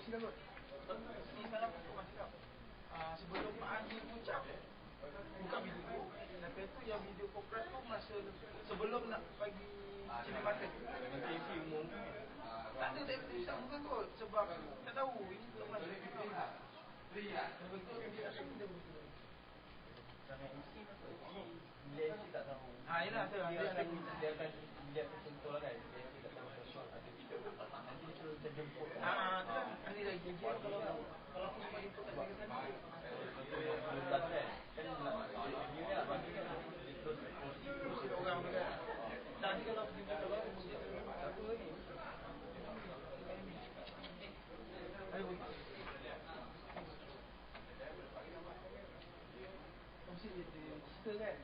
Silakan. Ni salah aku cakap. Sebelum Pak Haji ucap buka video. Lepas tu yang video korporat tu masa sebelum nak bagi cinematic. TV umum. Tak ada tak bisa muka kot sebab tak tahu ini belum masa. Lihat. Jangan isi bila isi tak tahu. Yalah tu dia akan lihat contoh lah kan. Dia tak tahu soal ada video nanti dia suruh terjemput. Tu kan nanti lagi dia kalau aku sempat jemput tak ada sana. Tak kan. Kan video ni bagi kan terus orang tu kan. Tadi kalau video tak bagus apa ni? Ayo. Mesti dia cerita kan.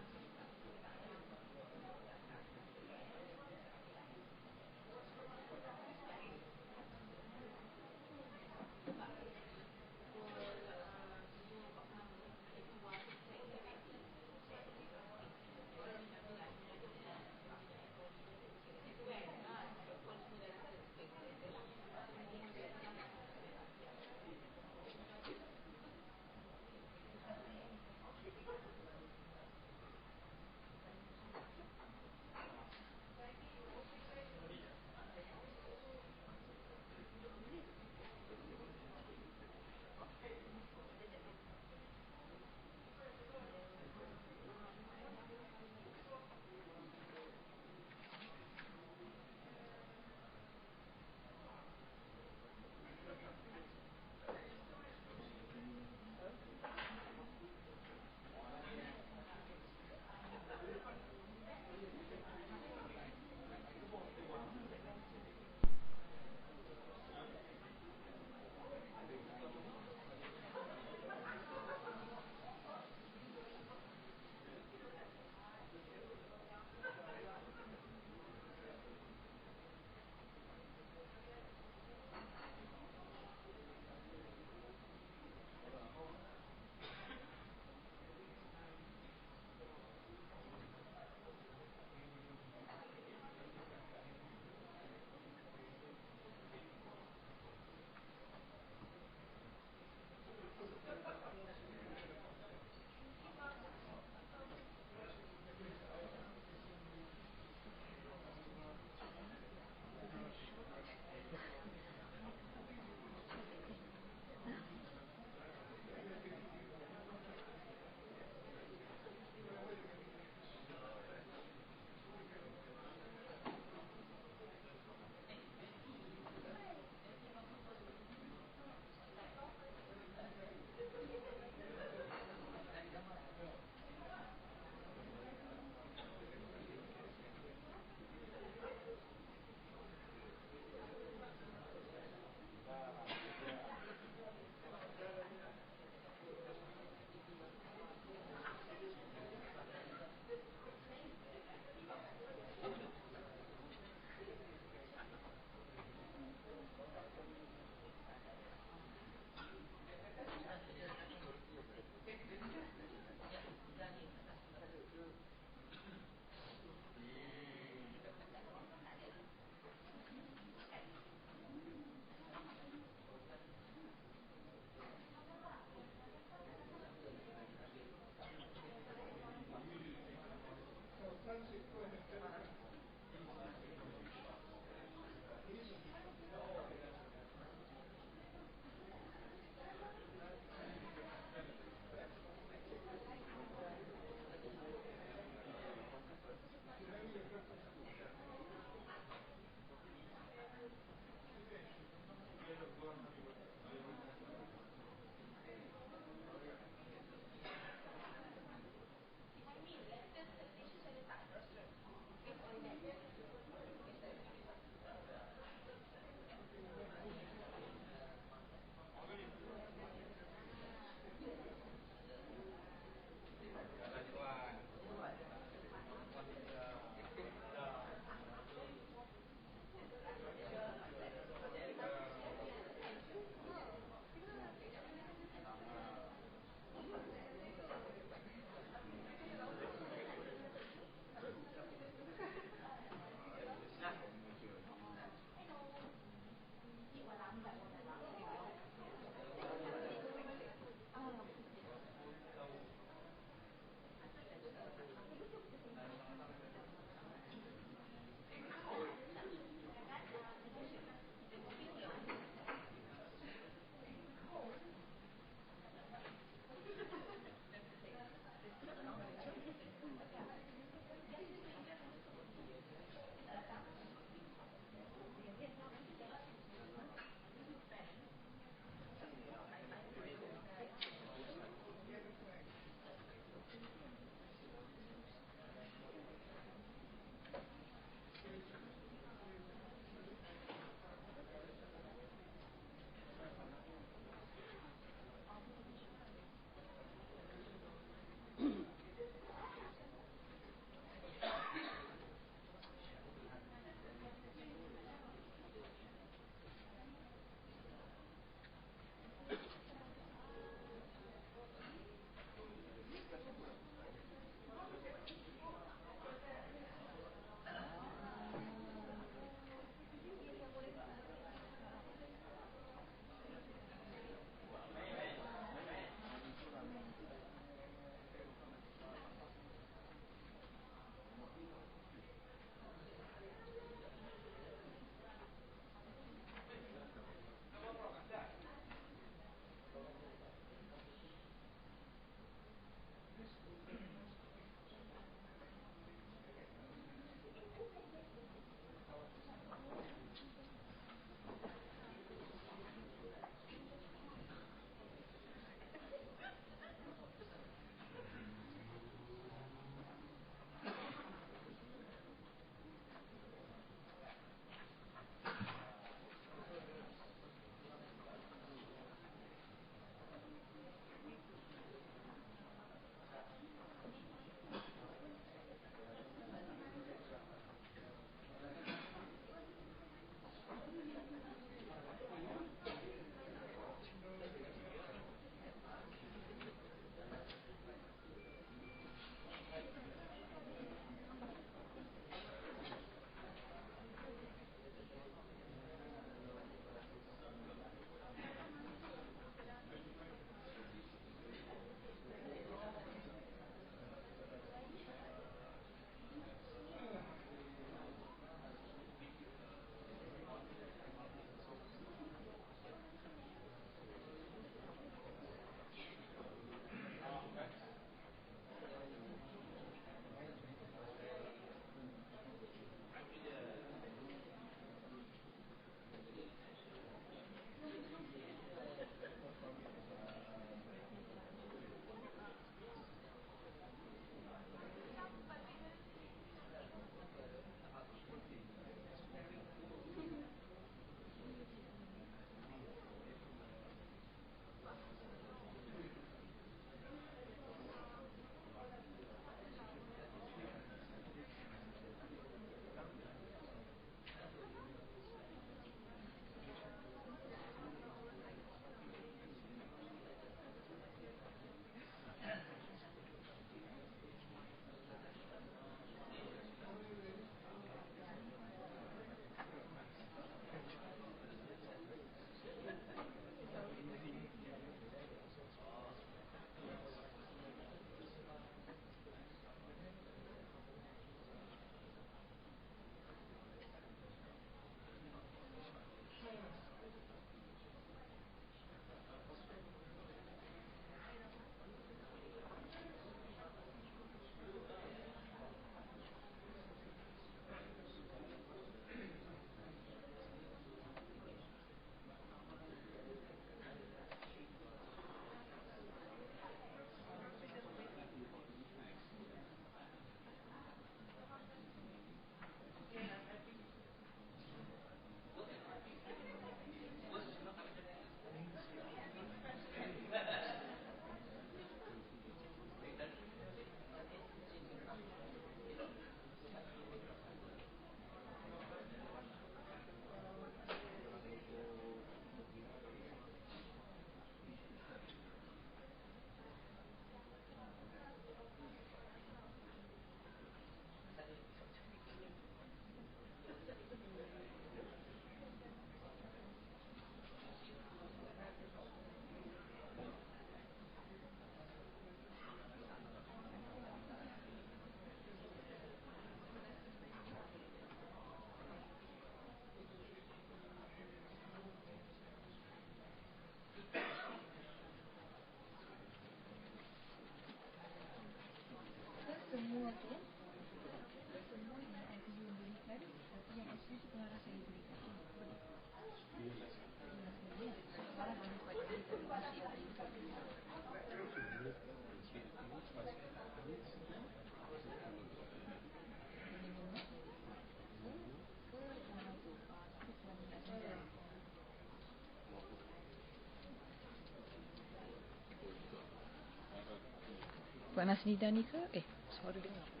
Pak Nasrida ni ke? Suara dengar pula.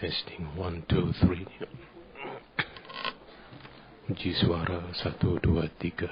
Testing 1, 2, 3. Uji suara 1, 2, 3.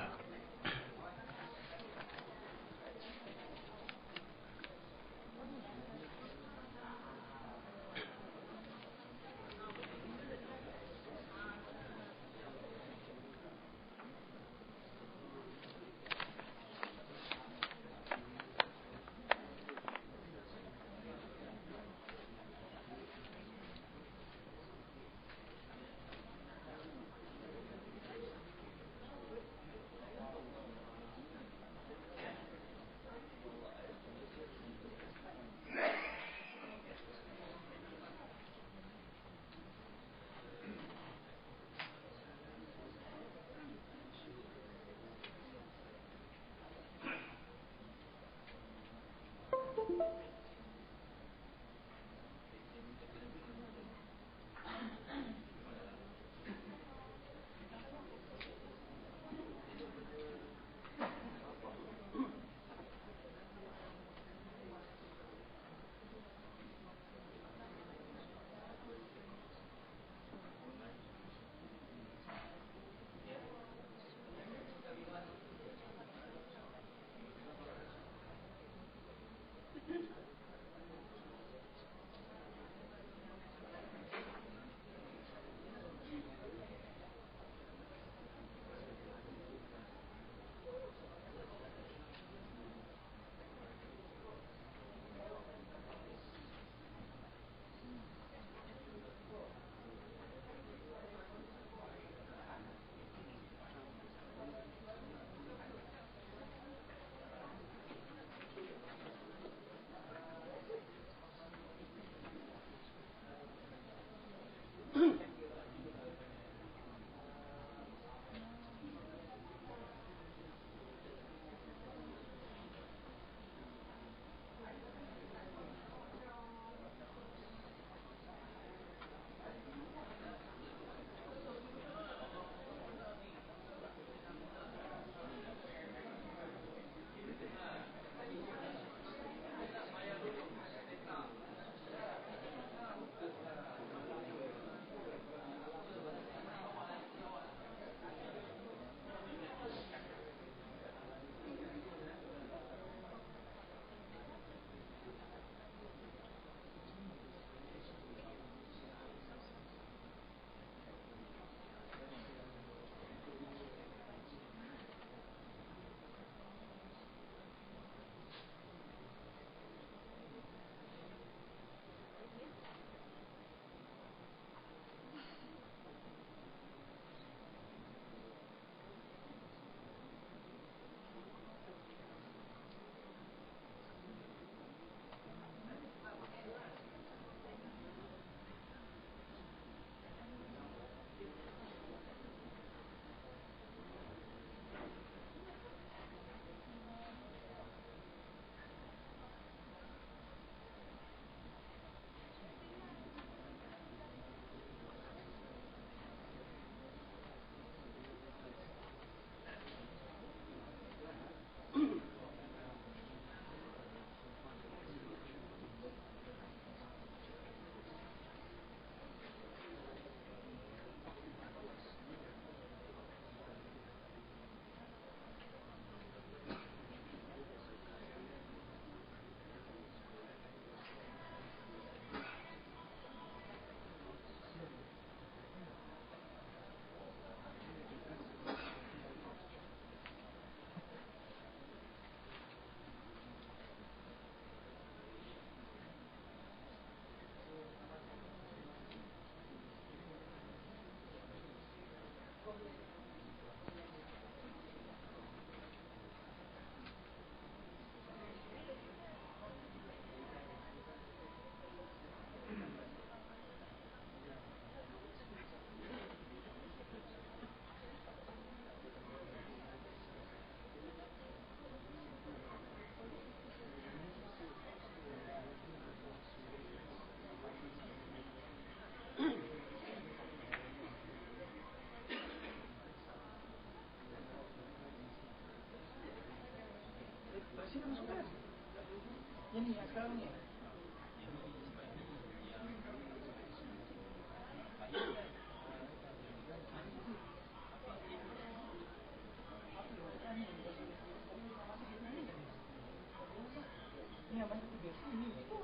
sekarang ni. Ni yang banyak dia sini tu.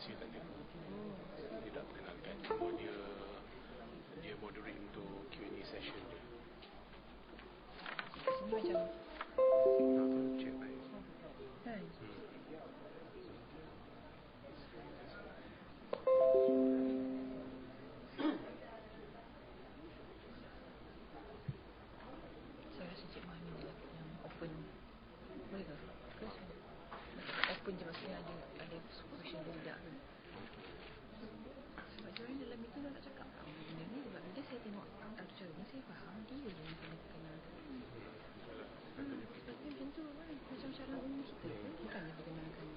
Masih tak ada. Dia tak kenalkan. Cuma dia moderate untuk Q&A session dia. Sini macam Check baik. kan. Saya rasa Cik Mah ni yang open. Boleh ke? Open je maksudnya ada question dia tidak ke? Sebab dia orang dalam itu dah nak cakap benda ni. Sebab bila saya tengok acara ni saya faham dia je yang kena sebabnya macam tu kan. Macam syarahan umum kita pun bukannya perkenalkan.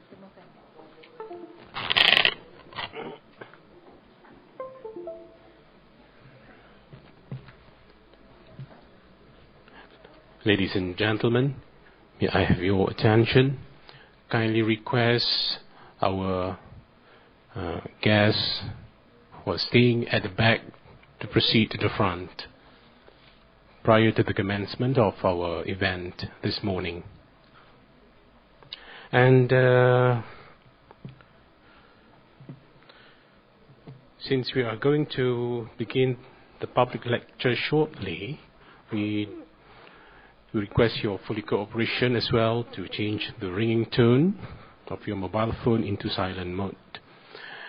Terima kasih. Ladies and gentlemen, may I have your attention? Kindly request our guests who are staying at the back to proceed to the front prior to the commencement of our event this morning. And since we are going to begin the public lecture shortly, we request your full cooperation as well to change the ringing tone of your mobile phone into silent mode.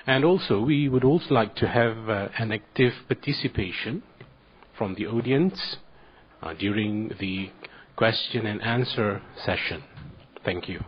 And also, we would also like to have an active participation from the audience during the question and answer session. Thank you.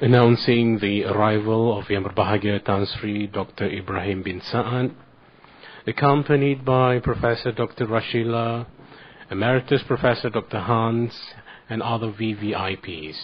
announcing the arrival of Yang Berbahagia Tan Sri Dr. Ibrahim bin Sa'ad, accompanied by Professor Dr. Rashila, Emeritus Professor Dr. Hans, and other VVIPs.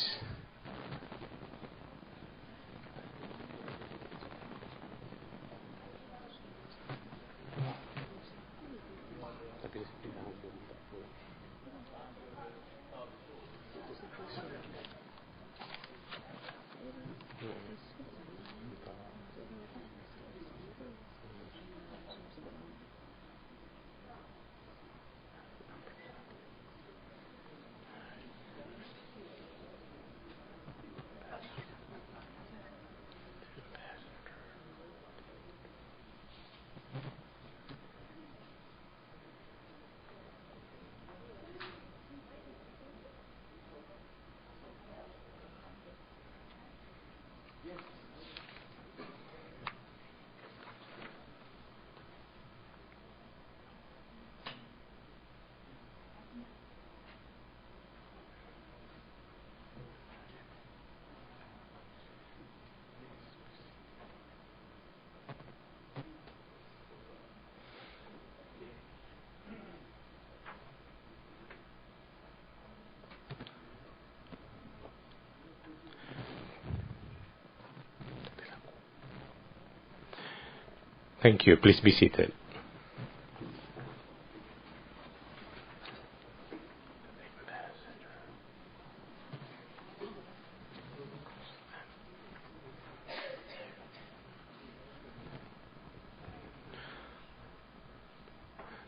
Thank you. Please be seated.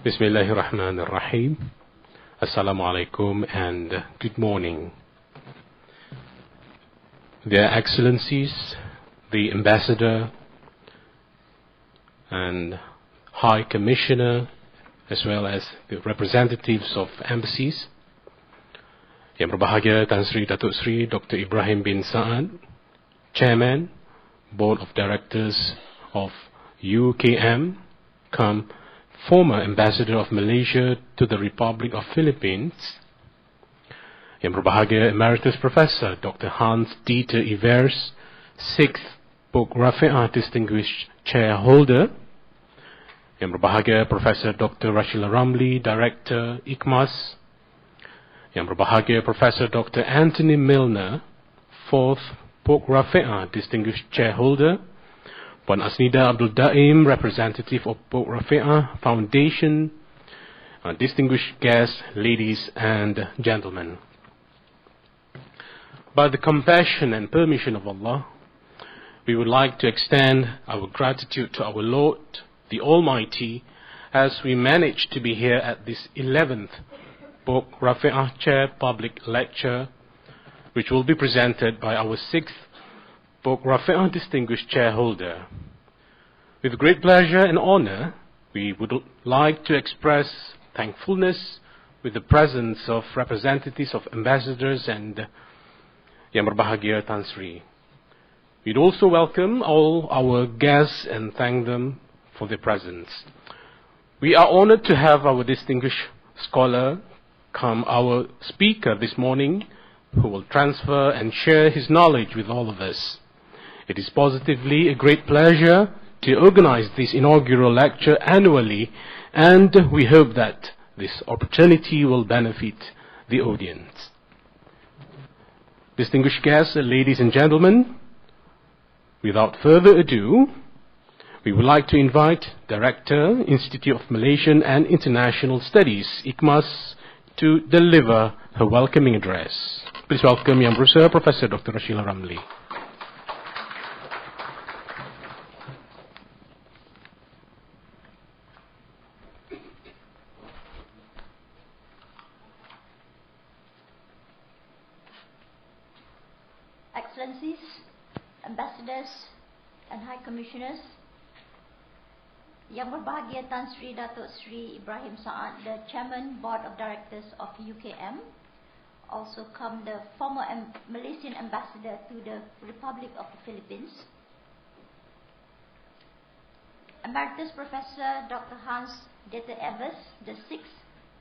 Bismillahirrahmanirrahim. Assalamualaikum and good morning. Their Excellencies, the Ambassador and High Commissioner, as well as the representatives of embassies, Yang Berbahagia Tan Sri Datuk Sri Dr. Ibrahim bin Sa'ad, Chairman, Board of Directors of UKM, come former Ambassador of Malaysia to the Republic of Philippines, Yang Berbahagia Emeritus Professor Dr. Hans Dieter Ivers, 6th Book Rafeah Distinguished Chairholder, Yang Berbahagia Professor Dr. Rashila Ramli, Director IKMAS, Yang Berbahagia Professor Dr. Anthony Milner, 4th Book Rafeah Distinguished Chairholder, Puan Asnida Abdul Daim, Representative of Book Rafeah Foundation, distinguished guests, ladies and gentlemen. By the compassion and permission of Allah, we would like to extend our gratitude to our Lord, the Almighty, as we managed to be here at this 11th Book Rafeah Chair Public Lecture, which will be presented by our 6th Book Rafeah Distinguished Chairholder. With great pleasure and honor, we would like to express thankfulness with the presence of representatives of ambassadors and Yang Berbahagia Tan Sri. We'd also welcome all our guests and thank them for their presence. We are honored to have our distinguished scholar come our speaker this morning, who will transfer and share his knowledge with all of us. It is positively a great pleasure to organize this inaugural lecture annually, and we hope that this opportunity will benefit the audience. Distinguished guests, ladies and gentlemen, without further ado, we would like to invite Director, Institute of Malaysian and International Studies, IKMAS, to deliver her welcoming address. Please welcome Yang Berusaha Professor Dr. Rashila Ramli. Excellencies, Ambassadors and High Commissioners, Yang Berbahagia Tan Sri Datuk Sri Ibrahim Sa'ad, the Chairman Board of Directors of UKM, also come the former Malaysian Ambassador to the Republic of the Philippines, Emeritus Professor Dr. Hans Dieter Ivers, the 6th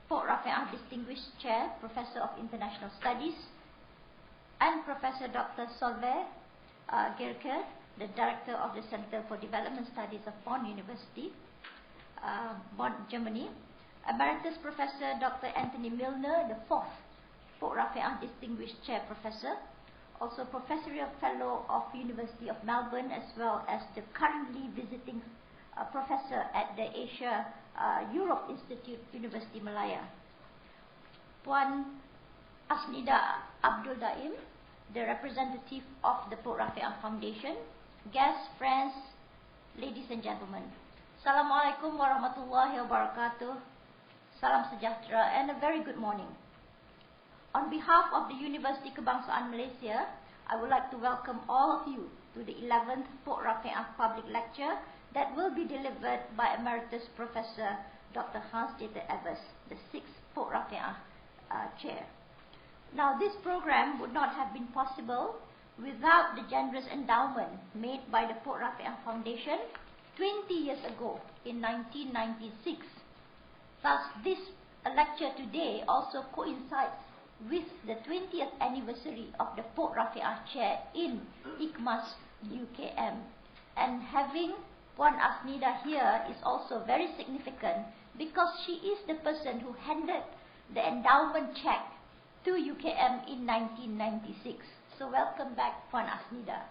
Book Rafeah Distinguished Chair, Professor of International Studies, and Professor Dr. Solveig Gerke, the Director of the Center for Development Studies of Bonn University, Bonn, Germany. Emeritus Professor Dr. Anthony Milner, the 4th Pope Rafeah Distinguished Chair Professor, also Professorial Fellow of University of Melbourne, as well as the currently visiting Professor at the Asia Europe Institute, University Malaya. Puan Asnida Abdul Daim, the representative of the Pope Rafeah Foundation, guests, friends, ladies and gentlemen. Assalamualaikum warahmatullahi wabarakatuh. Salam sejahtera and a very good morning. On behalf of the University Kebangsaan Malaysia, I would like to welcome all of you to the 11th Pope Rafeah Public Lecture that will be delivered by Emeritus Professor Dr. Hans-Dieter Evers, the 6th Pope Rafeah Chair. Now, this program would not have been possible without the generous endowment made by the Pope Rafeah Foundation 20 years ago in 1996. Thus, this lecture today also coincides with the 20th anniversary of the Pope Rafeah Chair in ICMAS UKM. And having Puan Asnida here is also very significant because she is the person who handed the endowment check to UKM in 1996. So welcome back, Puan Asnida.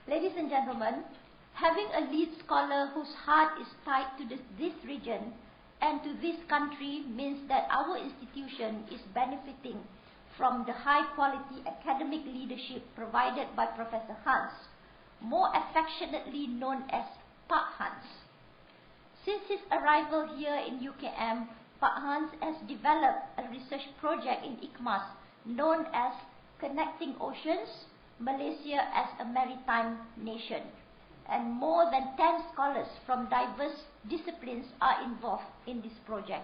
Ladies and gentlemen, having a lead scholar whose heart is tied to this region and to this country means that our institution is benefiting from the high-quality academic leadership provided by Professor Hans, more affectionately known as Pak Hans. Since his arrival here in UKM, Pak Hans has developed a research project in ICMAS known as Connecting Oceans, Malaysia as a Maritime Nation. And more than 10 scholars from diverse disciplines are involved in this project.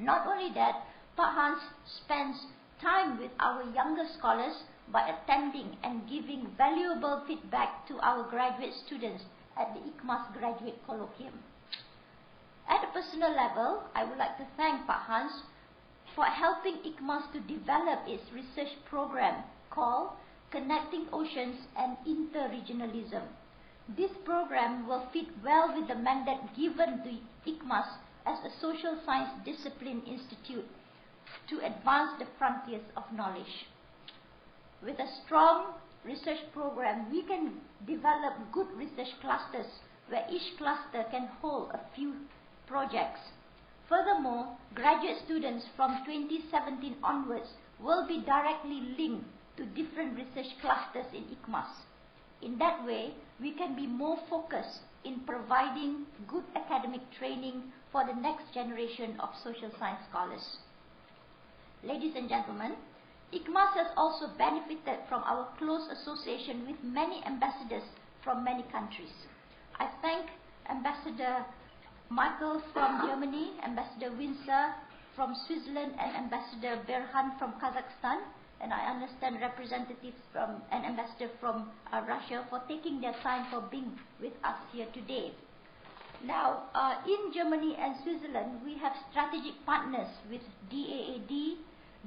Not only that, Pak Hans spends time with our younger scholars by attending and giving valuable feedback to our graduate students at the ICMAS Graduate Colloquium. At a personal level, I would like to thank Pak Hans for helping ICMAS to develop its research program called Connecting Oceans and Interregionalism. This program will fit well with the mandate given to ICMAS as a social science discipline institute to advance the frontiers of knowledge. With a strong research program, we can develop good research clusters where each cluster can hold a few projects. Furthermore, graduate students from 2017 onwards will be directly linked to different research clusters in ICMAS. In that way, we can be more focused in providing good academic training for the next generation of social science scholars. Ladies and gentlemen, ICMAS has also benefited from our close association with many ambassadors from many countries. I thank Ambassador Michael from Germany, Ambassador Windsor from Switzerland, and Ambassador Berhan from Kazakhstan, and I understand representatives from and ambassador from Russia for taking their time for being with us here today. Now, in Germany and Switzerland, we have strategic partners with DAAD,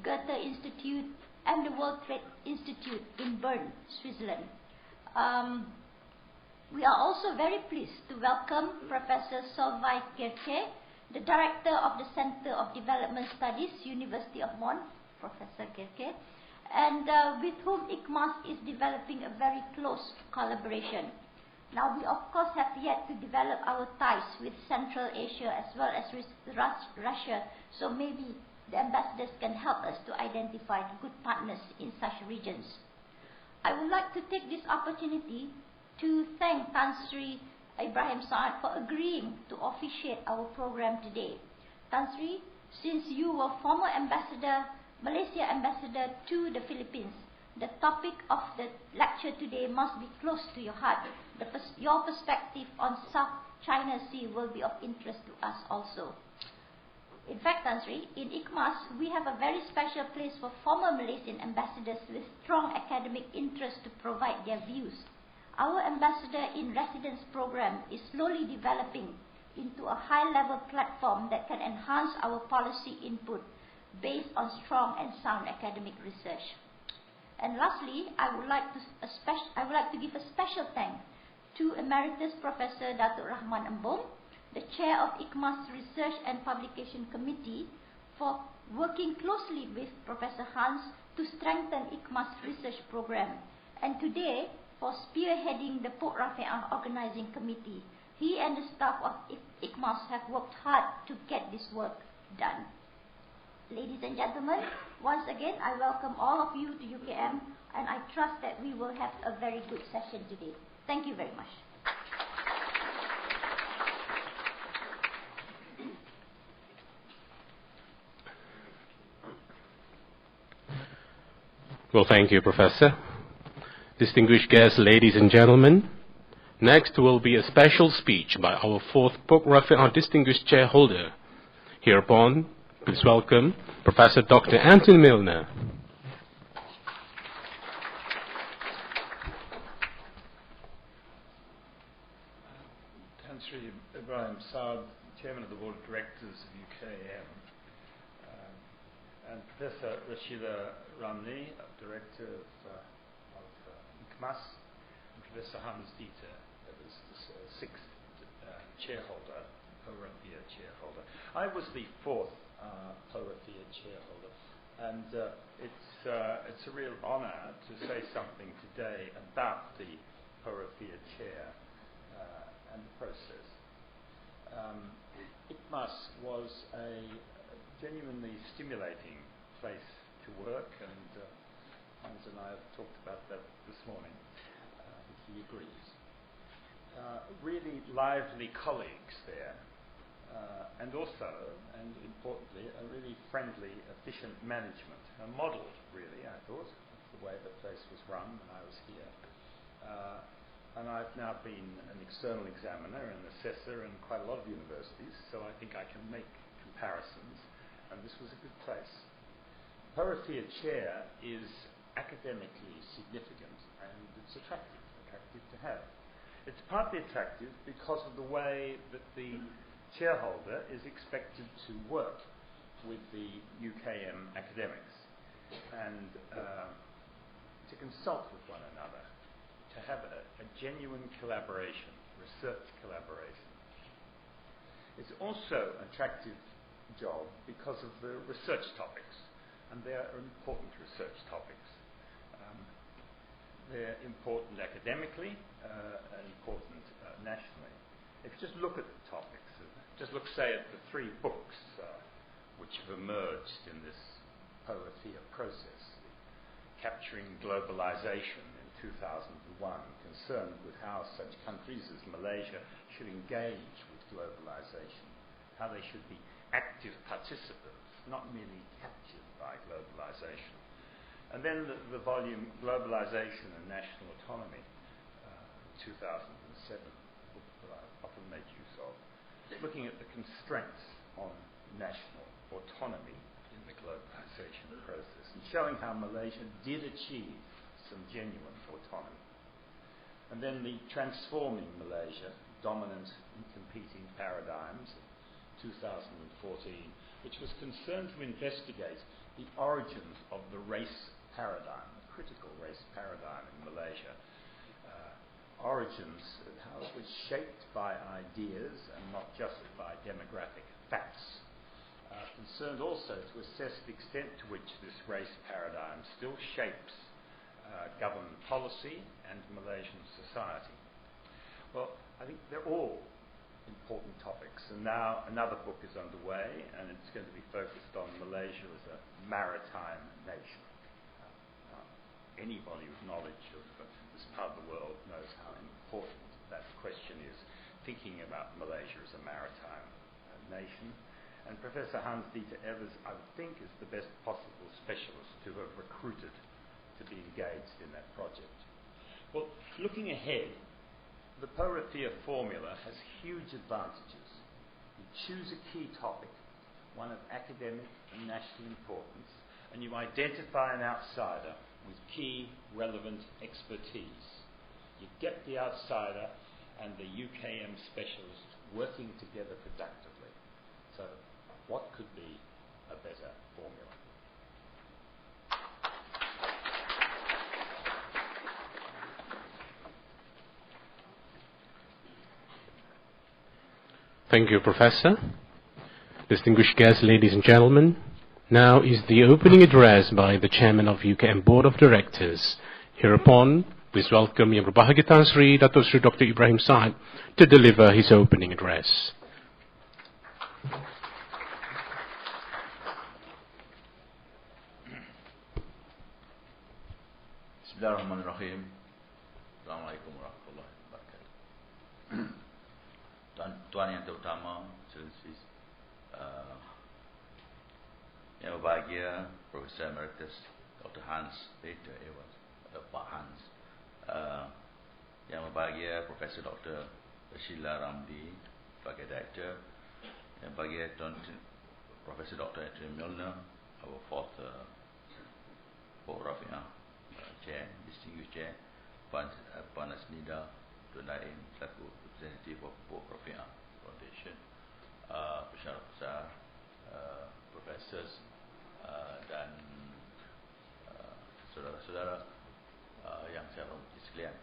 Goethe Institute, and the World Trade Institute in Bern, Switzerland. We are also very pleased to welcome Professor Solveig Gerke, the Director of the Center of Development Studies, University of Bonn, Professor Gerke, and with whom ICMAS is developing a very close collaboration. Now, we of course have yet to develop our ties with Central Asia as well as with Russia, so maybe the ambassadors can help us to identify good partners in such regions. I would like to take this opportunity to thank Tan Sri Ibrahim Saad for agreeing to officiate our program today. Tan Sri, since you were former ambassador, Malaysia ambassador to the Philippines, the topic of the lecture today must be close to your heart. Your perspective on South China Sea will be of interest to us also. In fact, Tan Sri, in ICMAS, we have a very special place for former Malaysian ambassadors with strong academic interest to provide their views. Our ambassador in residence program is slowly developing into a high-level platform that can enhance our policy input based on strong and sound academic research. And lastly, I would like to give a special thanks to Emeritus Professor Datuk Rahman Embong, the Chair of ICMA's Research and Publication Committee, for working closely with Professor Hans to strengthen ICMA's research program, and today for spearheading the Port Rafeah Organizing Committee. He and the staff of ICMAS have worked hard to get this work done. Ladies and gentlemen, once again, I welcome all of you to UKM, and I trust that we will have a very good session today. Thank you very much. Well, thank you, Professor. Distinguished guests, ladies and gentlemen, next will be a special speech by our fourth Port Rafeah Distinguished Chairholder. Hereupon, please welcome Professor Dr. Anthony Milner. Sri Ibrahim Saad, Chairman of the Board of Directors of UKM, and Professor Rashida Ramli, Director of ICMAS, and Professor Hans Dieter, as the sixth chairholder, PROF chairholder. I was the fourth PROF chairholder, and it's a real honour to say something today about the PROF chair and the process. ICMAS was a genuinely stimulating place to work, and Hans and I have talked about that this morning. He agrees. Really lively colleagues there, and also, and importantly, a really friendly, efficient management, modelled really, I thought, the way the place was run when I was here. And I've now been an external examiner and assessor in quite a lot of universities, so I think I can make comparisons, and this was a good place. PROF chair is academically significant, and it's attractive to have. It's partly attractive because of the way that the chairholder is expected to work with the UKM academics, and to consult with one another, to have a genuine collaboration, research collaboration. It's also an attractive job because of the research topics, and they are important research topics. They're important academically and important nationally. If you just look at the topics, just look, say, at the three books which have emerged in this PROF process. Capturing Globalization in 2001, concerned with how such countries as Malaysia should engage with globalization, how they should be active participants, not merely captured by globalization. And then the volume Globalization and National Autonomy, 2007, book that I often make use of, looking at the constraints on national autonomy in the globalization process, and showing how Malaysia did achieve some genuine autonomy. And then the Transforming Malaysia, Dominant and Competing Paradigms, 2014, which was concerned to investigate the origins of the race paradigm, the critical race paradigm in Malaysia. Origins of how it was shaped by ideas and not just by demographic facts. Concerned also to assess the extent to which this race paradigm still shapes government policy and Malaysian society. Well, I think they're all important topics, and now another book is underway, and it's going to be focused on Malaysia as a maritime nation. Anybody with knowledge of this part of the world knows how important that question is, thinking about Malaysia as a maritime nation. And Professor Hans Dieter Evers, I would think, is the best possible specialist to have recruited to be engaged in that project. Well, looking ahead, the PROF formula has huge advantages. You choose a key topic, one of academic and national importance, and you identify an outsider with key relevant expertise. You get the outsider and the UKM specialist working together productively. So what could be a better formula? Thank you, Professor. Distinguished guests, ladies and gentlemen, now is the opening address by the Chairman of UKM Board of Directors. Hereupon, please welcome Yang Berbahagia Tan Sri Datuk Sri Dr. Ibrahim Saad to deliver his opening address. Bismillahirrahmanirrahim. Assalamualaikum warahmatullahi wabarakatuh. Tuan yang terutama, Excellencies, yang berbahagia Profesor Emeritus Dr. Hans, later it was Pak Hans, yang berbahagia Profesor Dr. Sheila Ramli sebagai Director, yang berbahagia Tuan Profesor Dr. Adrian Milner, our fourth Rafeah Chair, distinguished Chair, Puan Asnida Tun Naim selaku representative of Rafeah Foundation, pensyarah besar, professors dan saudara-saudara yang saya hormati sekalian.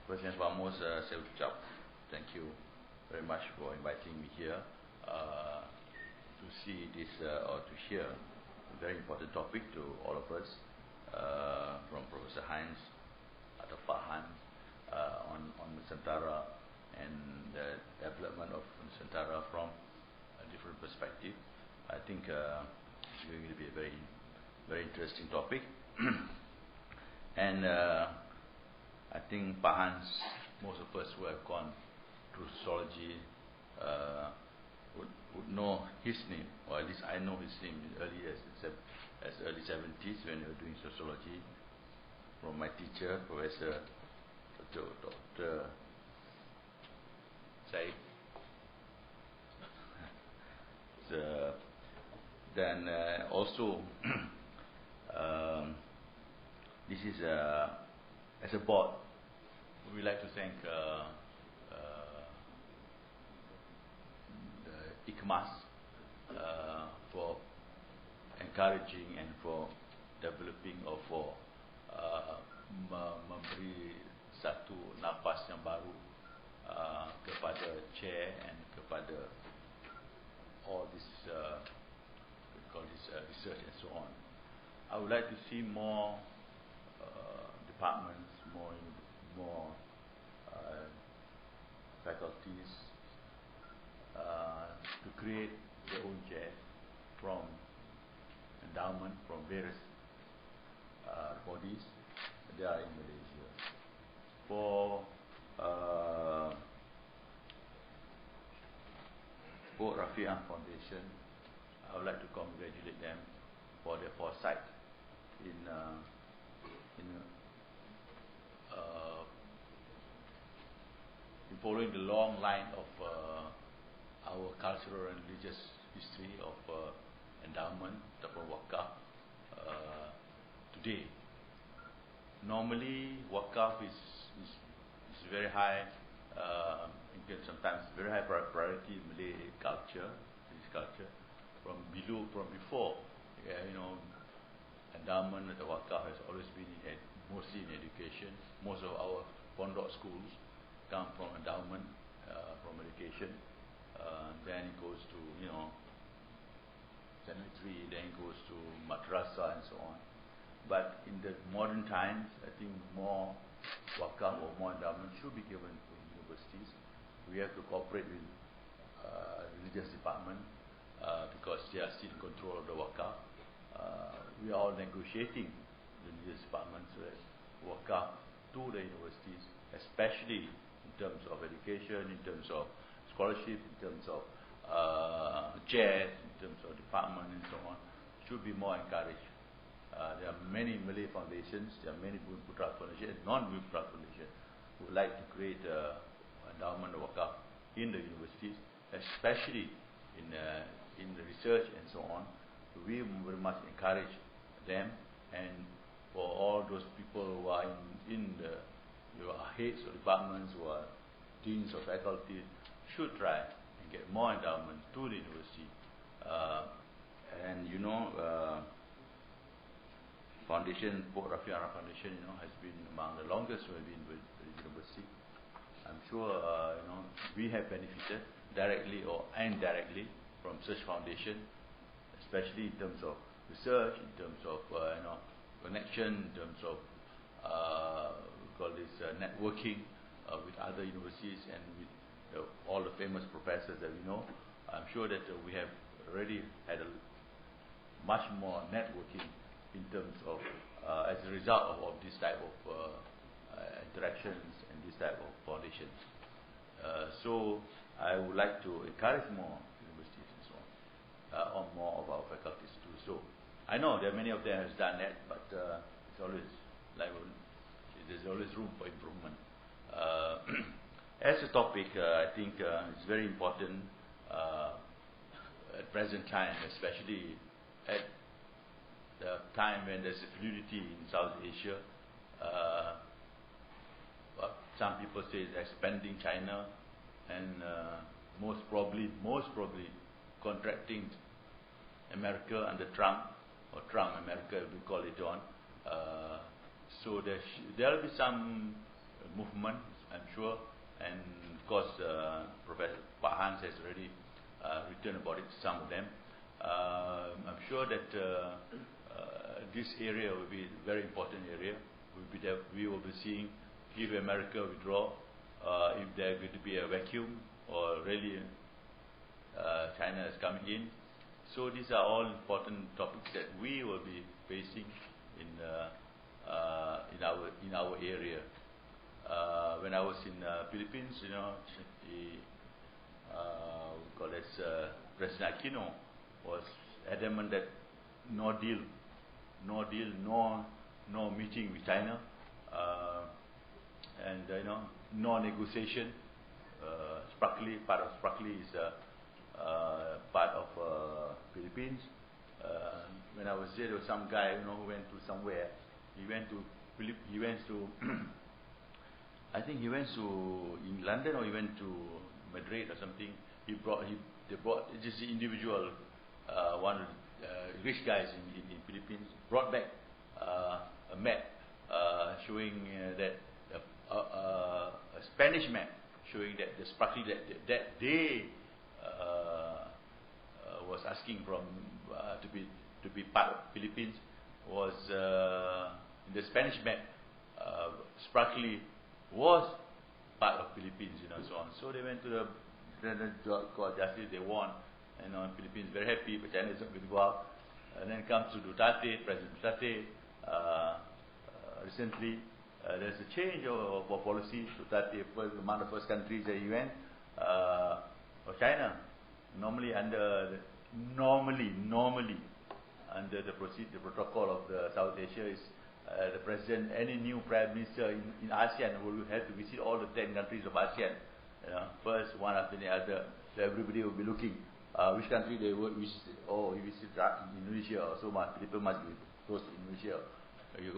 First and foremost, saya ucap thank you very much for inviting me here to see this or to hear a very important topic to all of us, from Professor Heinz atau Pak Han, on Nusantara and the development of Nusantara from a different perspective. I think it's going to be a very, very interesting topic. And I think Pak Hans, most of us who have gone through sociology would know his name, or at least I know his name as early 70s when we were doing sociology, from my teacher, Professor Dr. Said. Then also, this is as a board, we would like to thank the IKMAS for encouraging and for developing or for memberi satu nafas yang baru kepada chair and kepada all this research and so on. I would like to see more departments, more faculties to create their own chair from endowment from various bodies that are in Malaysia. For Rafeah Foundation, I would like to congratulate them for their foresight in following the long line of our cultural and religious history of endowment ataupun wakaf today. Normally, wakaf is very high, sometimes very high priority in Malay culture, from before. Endowment at the wakaf has always been mostly in education. Most of our pondok schools come from endowment, from education. Then it goes to cemetery, then it goes to madrasah and so on. But in the modern times, I think more wakaf or more endowment should be given to universities. We have to cooperate with religious department because they are still in control of the wakaf. We are all negotiating the religious department so that wakaf to the universities, especially in terms of education, in terms of scholarship, in terms of chairs, in terms of department and so on, should be more encouraged. There are many Malay foundations, there are many Bumi Putra foundations, non-Bumi Putra foundations who would like to create endowment of wakaf in the universities, especially in the research and so on. We very much encourage them, and for all those people who are in the heads of departments, who are deans of faculty, should try and get more endowment to the university. Foundation, Rafeah Foundation, has been among the longest we've been with the university. I'm sure we have benefited directly or indirectly from such foundation, especially in terms of research, in terms of connection, in terms of networking with other universities and with all the famous professors that we know. I'm sure that we have already had a much more networking in terms of as a result of this type of interactions and this type of foundations. So I would like to encourage more universities and so on more of our faculties to do so. I know there are many of them has done that, but it's always there's always room for improvement. As a topic, I think it's very important at present time, especially at the time when there's a fluidity in South Asia. Some people say it's expanding China, and most probably contracting America under Trump, or Trump America, we call it on. So there will be some movement, I'm sure, and of course Professor Pak Hans has already written about it, some of them. I'm sure that this area will be a very important area. We will be seeing if America withdraw, if there is going to be a vacuum, or really China is coming in. So these are all important topics that we will be facing in our area. When I was in Philippines, President Aquino was adamant that no deal, no meeting with China, and no negotiation. Part of Spratley is part of Philippines. When I was there was some guy who went to somewhere. He went to I think he went to in London, or he went to Madrid or something. They brought just the individual one of the rich guys in Philippines brought back a map showing that a Spanish map showing that the Spratley that they was asking from to be part of Philippines was in the Spanish map. Spratley was part of Philippines, so on. So they went to the court justice. They won, Philippines very happy, but China is not going to go out. And then comes to Duterte, President Duterte. Recently, there's a change of policy. Duterte was among the first countries that he went. China, normally under the protocol of the South Asia is the president, any new prime minister in ASEAN will have to visit all the 10 countries of ASEAN. First, one after the other. So everybody will be looking which country they would visit. Oh, he visited Indonesia, or so much. People must be close to Indonesia.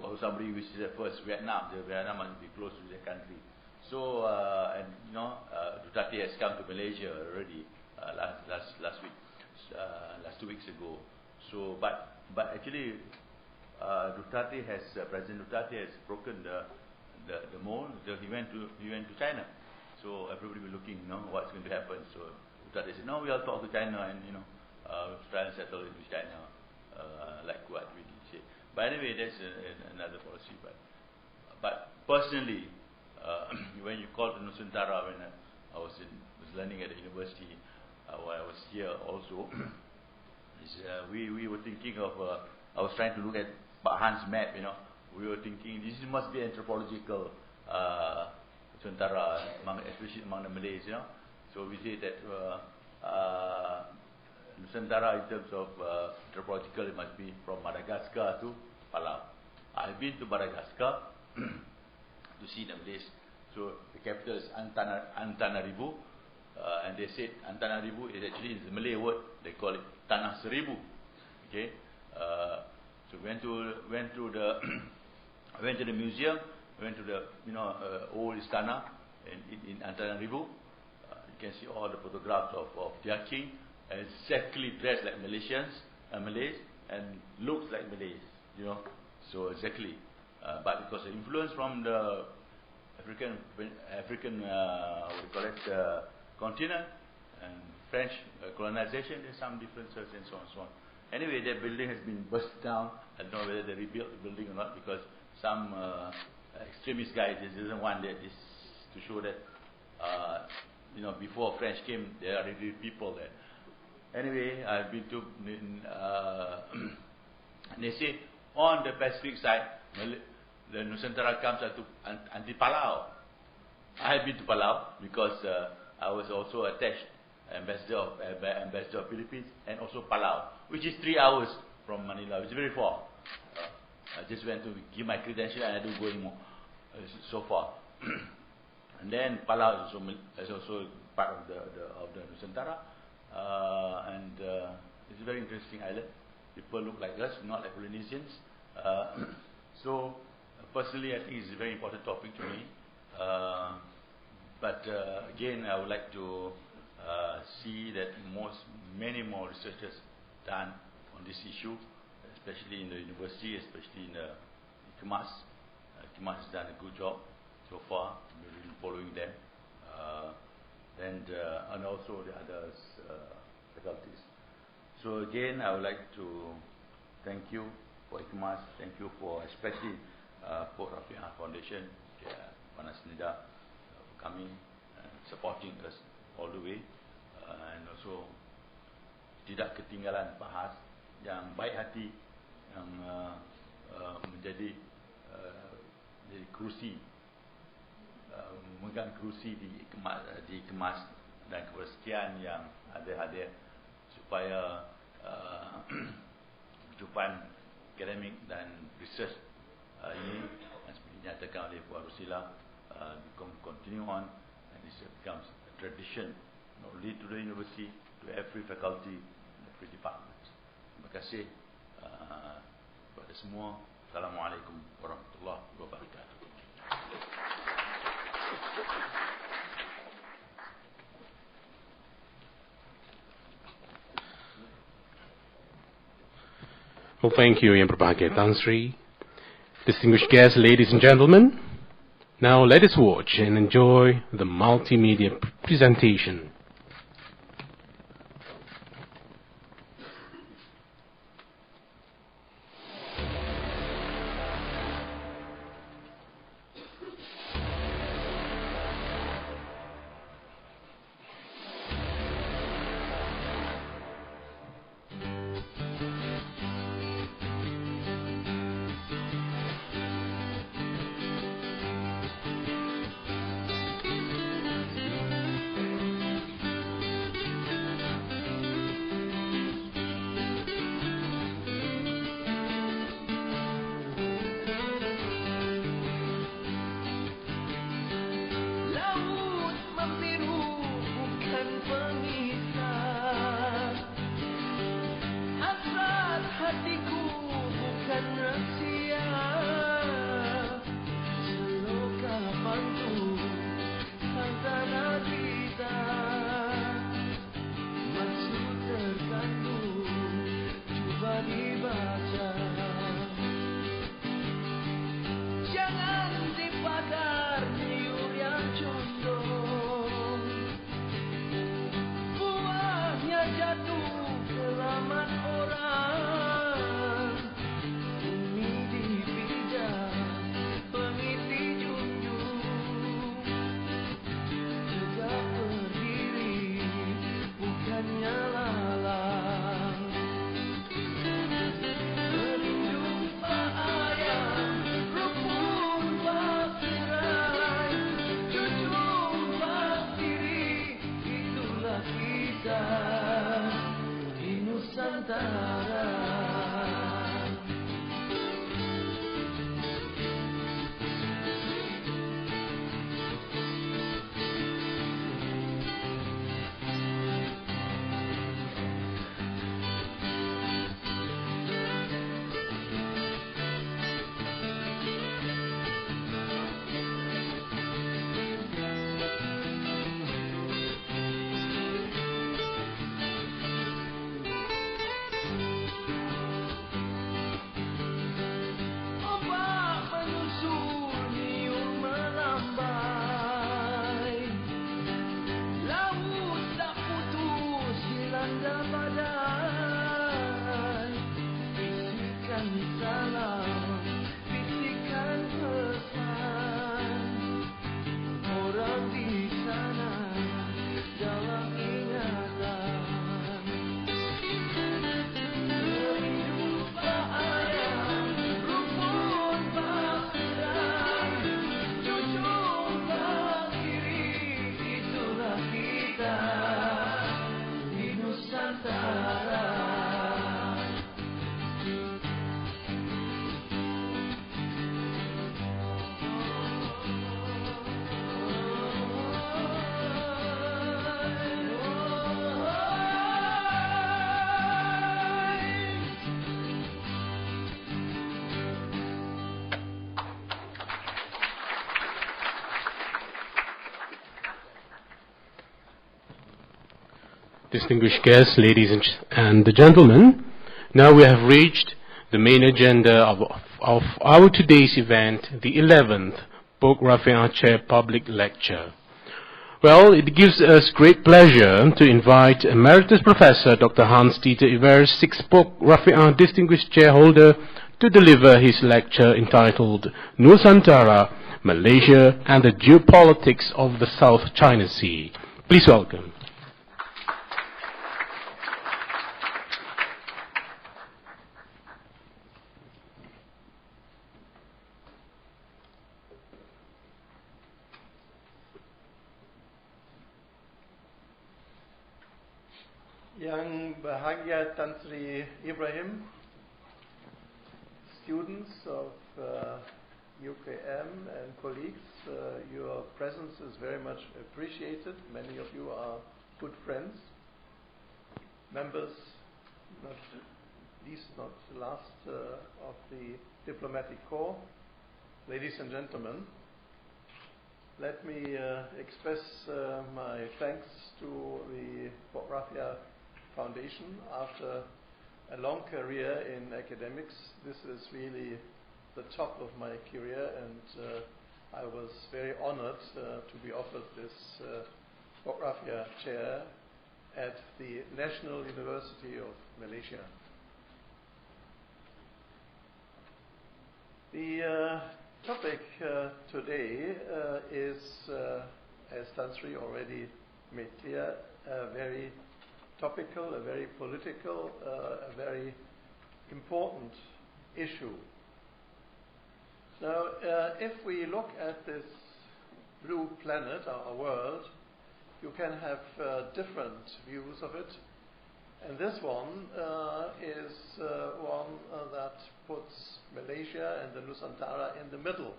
Or somebody visited first Vietnam. Vietnam must be close to their country. So Duterte has come to Malaysia already last week, 2 weeks ago. So, but actually, President Duterte has broken the mold. He went to China. So everybody will be looking, what's going to happen. So Duterte said, no, we'll talk to China and try and settle it with China, like what we did say. But anyway, that's another policy. But personally, when you called Nusantara, when I was learning at the university, while I was here also, we were thinking of. I was trying to look at Pak Hans' map. We were thinking this must be anthropological Nusantara, especially among the Malays. So we say that Nusantara, in terms of anthropological, it must be from Madagascar to Palau. I've been to Madagascar to see the Malays. So the capital is Antananarivo, and they said Antananarivo is actually the Malay word. They call it Tanah Seribu. Okay, so went to the museum, went to the old istana in Antananarivo. You can see all the photographs of their king, exactly dressed like Malays, and looks like Malays. So exactly, but because the influence from the African what do you call it, continent, and French colonization. There's some differences and so on and so on. Anyway, that building has been burst down. I don't know whether they rebuilt the building or not, because some extremist guys didn't want that this to show that before French came, there are really people there. Anyway, I've been to they say on the Pacific side, the Nusantara comes to anti-Palau. I have been to Palau because I was also attached ambassador of Philippines and also Palau, which is 3 hours from Manila, which is very far. I just went to give my credential and I don't go anymore so far. And then Palau is also part of the Nusantara, and it's a very interesting island. People look like us, not like Polynesians. So personally, I think it's a very important topic to me. But again, I would like to see that many more researchers done on this issue, especially in the university, especially in the IKMAS. IKMAS has done a good job so far. We're really following them, and also the other faculties. So again, I would like to thank you for IKMAS, thank you for especially for Rafeah Foundation, Panas Nida, for coming and supporting us all the way, and also tidak ketinggalan Pak Has yang baik hati, yang menjadi kerusi, memegang kerusi di IKMAS, dan kepada sekian yang hadir supaya percubaan akademik dan research ini seperti dinyatakan oleh Puan Rosila continue on, and this becomes a tradition not only to the university, to every faculty, every department. Terima kasih kepada semua. Assalamualaikum warahmatullahi wabarakatuh. Well, thank you, Yang Berbahagia Tan Sri. Distinguished guests, ladies and gentlemen, now let us watch and enjoy the multimedia presentation. distinguished guests, ladies and the gentlemen, now we have reached the main agenda of our today's event, the 11th Prof. Rafeah Chair Public Lecture. Well, it gives us great pleasure to invite Emeritus Professor Dr. Hans-Dieter Evers, 6th Prof. Rafeah Distinguished Chairholder, to deliver his lecture entitled Nusantara, Malaysia and the Geopolitics of the South China Sea. Please welcome. Yang Bahagia Tan Sri Ibrahim, students of UKM and colleagues, your presence is very much appreciated. Many of you are good friends, members, not least not last, of the diplomatic corps. Ladies and gentlemen, let me express my thanks to the Prof. Rafeah Foundation. After a long career in academics, this is really the top of my career, and I was very honored to be offered this Prof. Rafeah chair at the National University of Malaysia. The topic today is, as Tan Sri already made clear, a very topical, a very political, a very important issue. Now, if we look at this blue planet, our world, you can have different views of it. And this one is one that puts Malaysia and the Nusantara in the middle.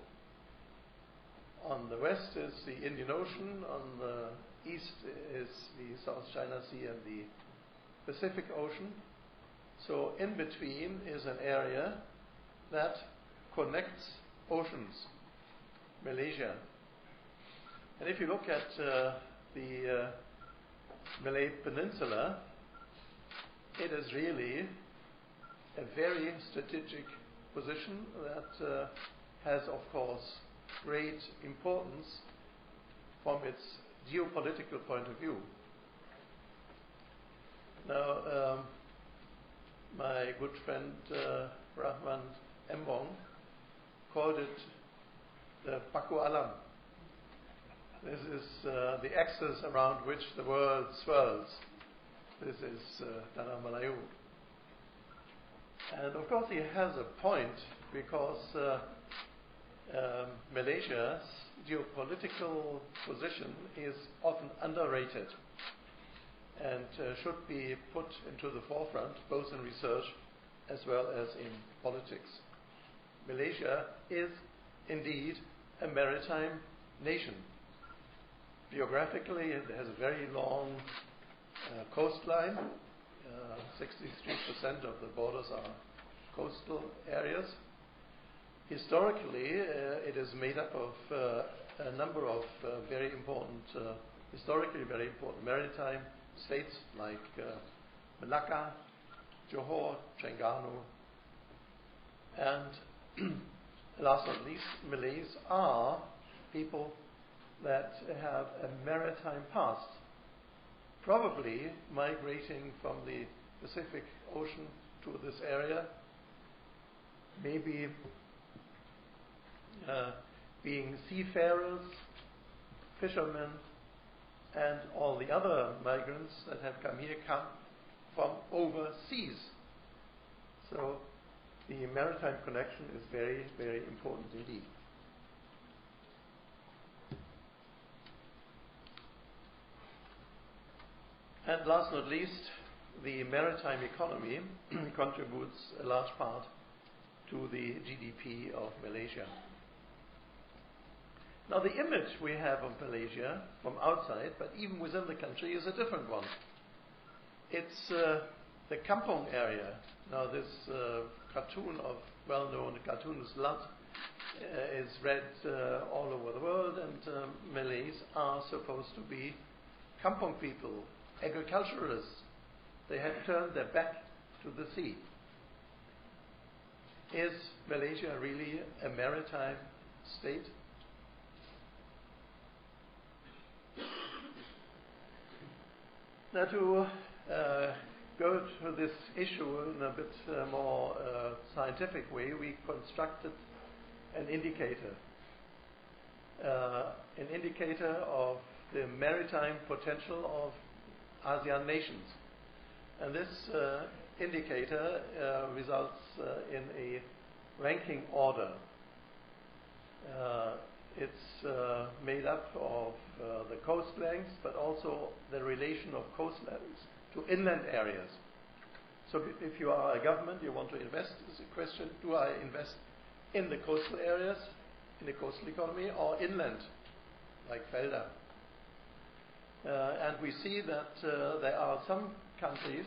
On the west is the Indian Ocean, on the east is the South China Sea and the Pacific Ocean. So in between is an area that connects oceans, Malaysia. And if you look at the Malay Peninsula, it is really a very strategic position that has, of course, great importance from its geopolitical point of view. Now, my good friend Rahman Embong called it the Paku Alam. This is the axis around which the world swirls. This is Tanah Melayu. And of course he has a point, because Malaysia's geopolitical position is often underrated and should be put into the forefront, both in research as well as in politics. Malaysia is indeed a maritime nation. Geographically, it has a very long coastline. 63% of the borders are coastal areas. Historically, it is made up of a number of very important, historically very important maritime states like Malacca, Johor, Terengganu, and last but not least, Malays are people that have a maritime past, probably migrating from the Pacific Ocean to this area, maybe being seafarers, fishermen, and all the other migrants that have come here come from overseas. So the maritime connection is very, very important indeed. And last but not least, the maritime economy contributes a large part to the GDP of Malaysia. Now, the image we have of Malaysia from outside, but even within the country, is a different one. It's the Kampong area. Now, this cartoon of well-known cartoonist Lat is read all over the world, and Malays are supposed to be Kampong people, agriculturists. They have turned their back to the sea. Is Malaysia really a maritime state? Now, to go to this issue in a bit more scientific way, we constructed an indicator of the maritime potential of ASEAN nations. And this indicator results in a ranking order. It's made up of the coast lengths, but also the relation of coastlines to inland areas. So if you are a government, you want to invest, is a question, do I invest in the coastal areas, in the coastal economy, or inland, like Felder? And we see that there are some countries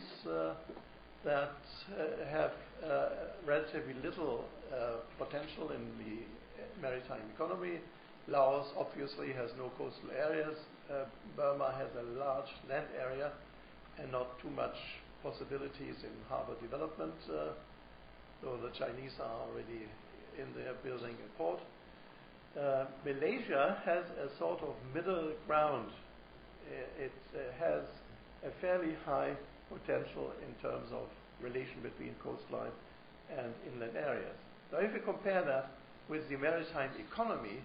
that have relatively little potential in the maritime economy. Laos obviously has no coastal areas. Burma has a large land area and not too much possibilities in harbor development, though the Chinese are already in there building a port. Malaysia has a sort of middle ground. It has a fairly high potential in terms of relation between coastline and inland areas. Now, if you compare that with the maritime economy,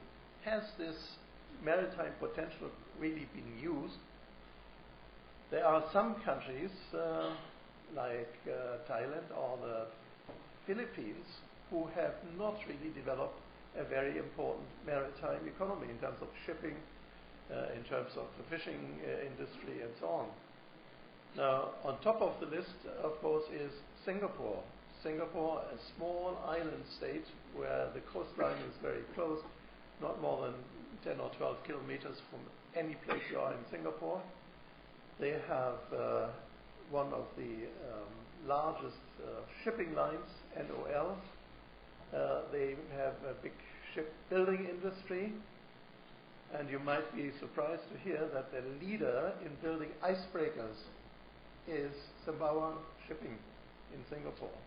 has this maritime potential really been used? There are some countries like Thailand or the Philippines who have not really developed a very important maritime economy in terms of shipping, in terms of the fishing industry and so on. Now, on top of the list, of course, is Singapore. Singapore, a small island state where the coastline is very close, not more than 10 or 12 kilometers from any place you are in Singapore. They have one of the largest shipping lines, NOL. They have a big shipbuilding industry, and you might be surprised to hear that the leader in building icebreakers is Sembawang Shipping in Singapore.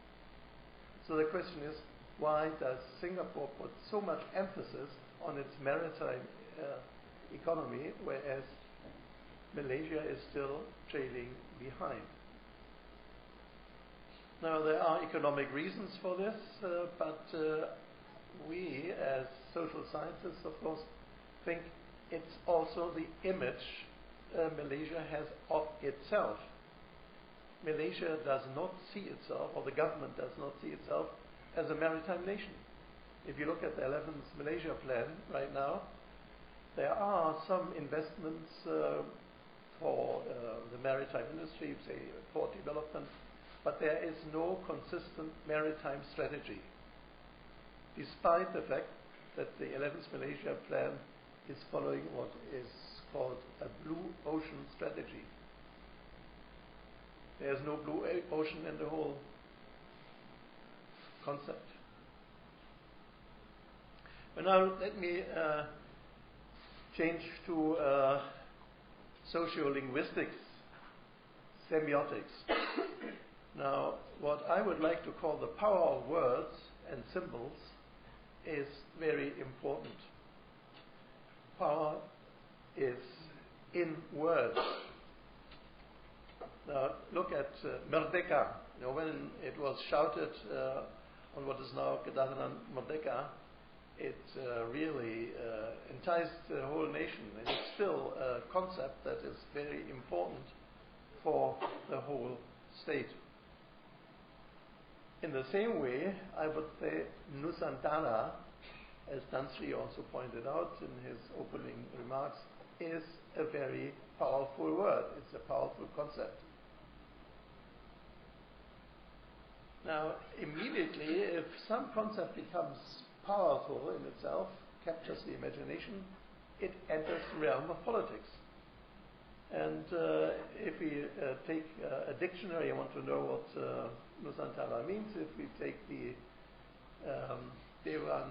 So the question is, why does Singapore put so much emphasis on its maritime economy, whereas Malaysia is still trailing behind? Now, there are economic reasons for this, but we, as social scientists, of course, think it's also the image Malaysia has of itself. Malaysia does not see itself, or the government does not see itself, as a maritime nation. If you look at the 11th Malaysia plan right now, there are some investments for the maritime industry, say port development, but there is no consistent maritime strategy, despite the fact that the 11th Malaysia plan is following what is called a blue ocean strategy. There's no blue ocean in the whole concept. But now let me change to sociolinguistics, semiotics. Now, what I would like to call the power of words and symbols is very important. Power is in words. Now, look at Merdeka. You know, when it was shouted on what is now Kedatangan Merdeka, it really enticed the whole nation. And it's still a concept that is very important for the whole state. In the same way, I would say Nusantara, as Tan Sri also pointed out in his opening remarks, is a very powerful word. It's a powerful concept. Now, immediately, if some concept becomes powerful in itself, captures the imagination, it enters the realm of politics. And if we take a dictionary, I want to know what Nusantara means. If we take the Dewan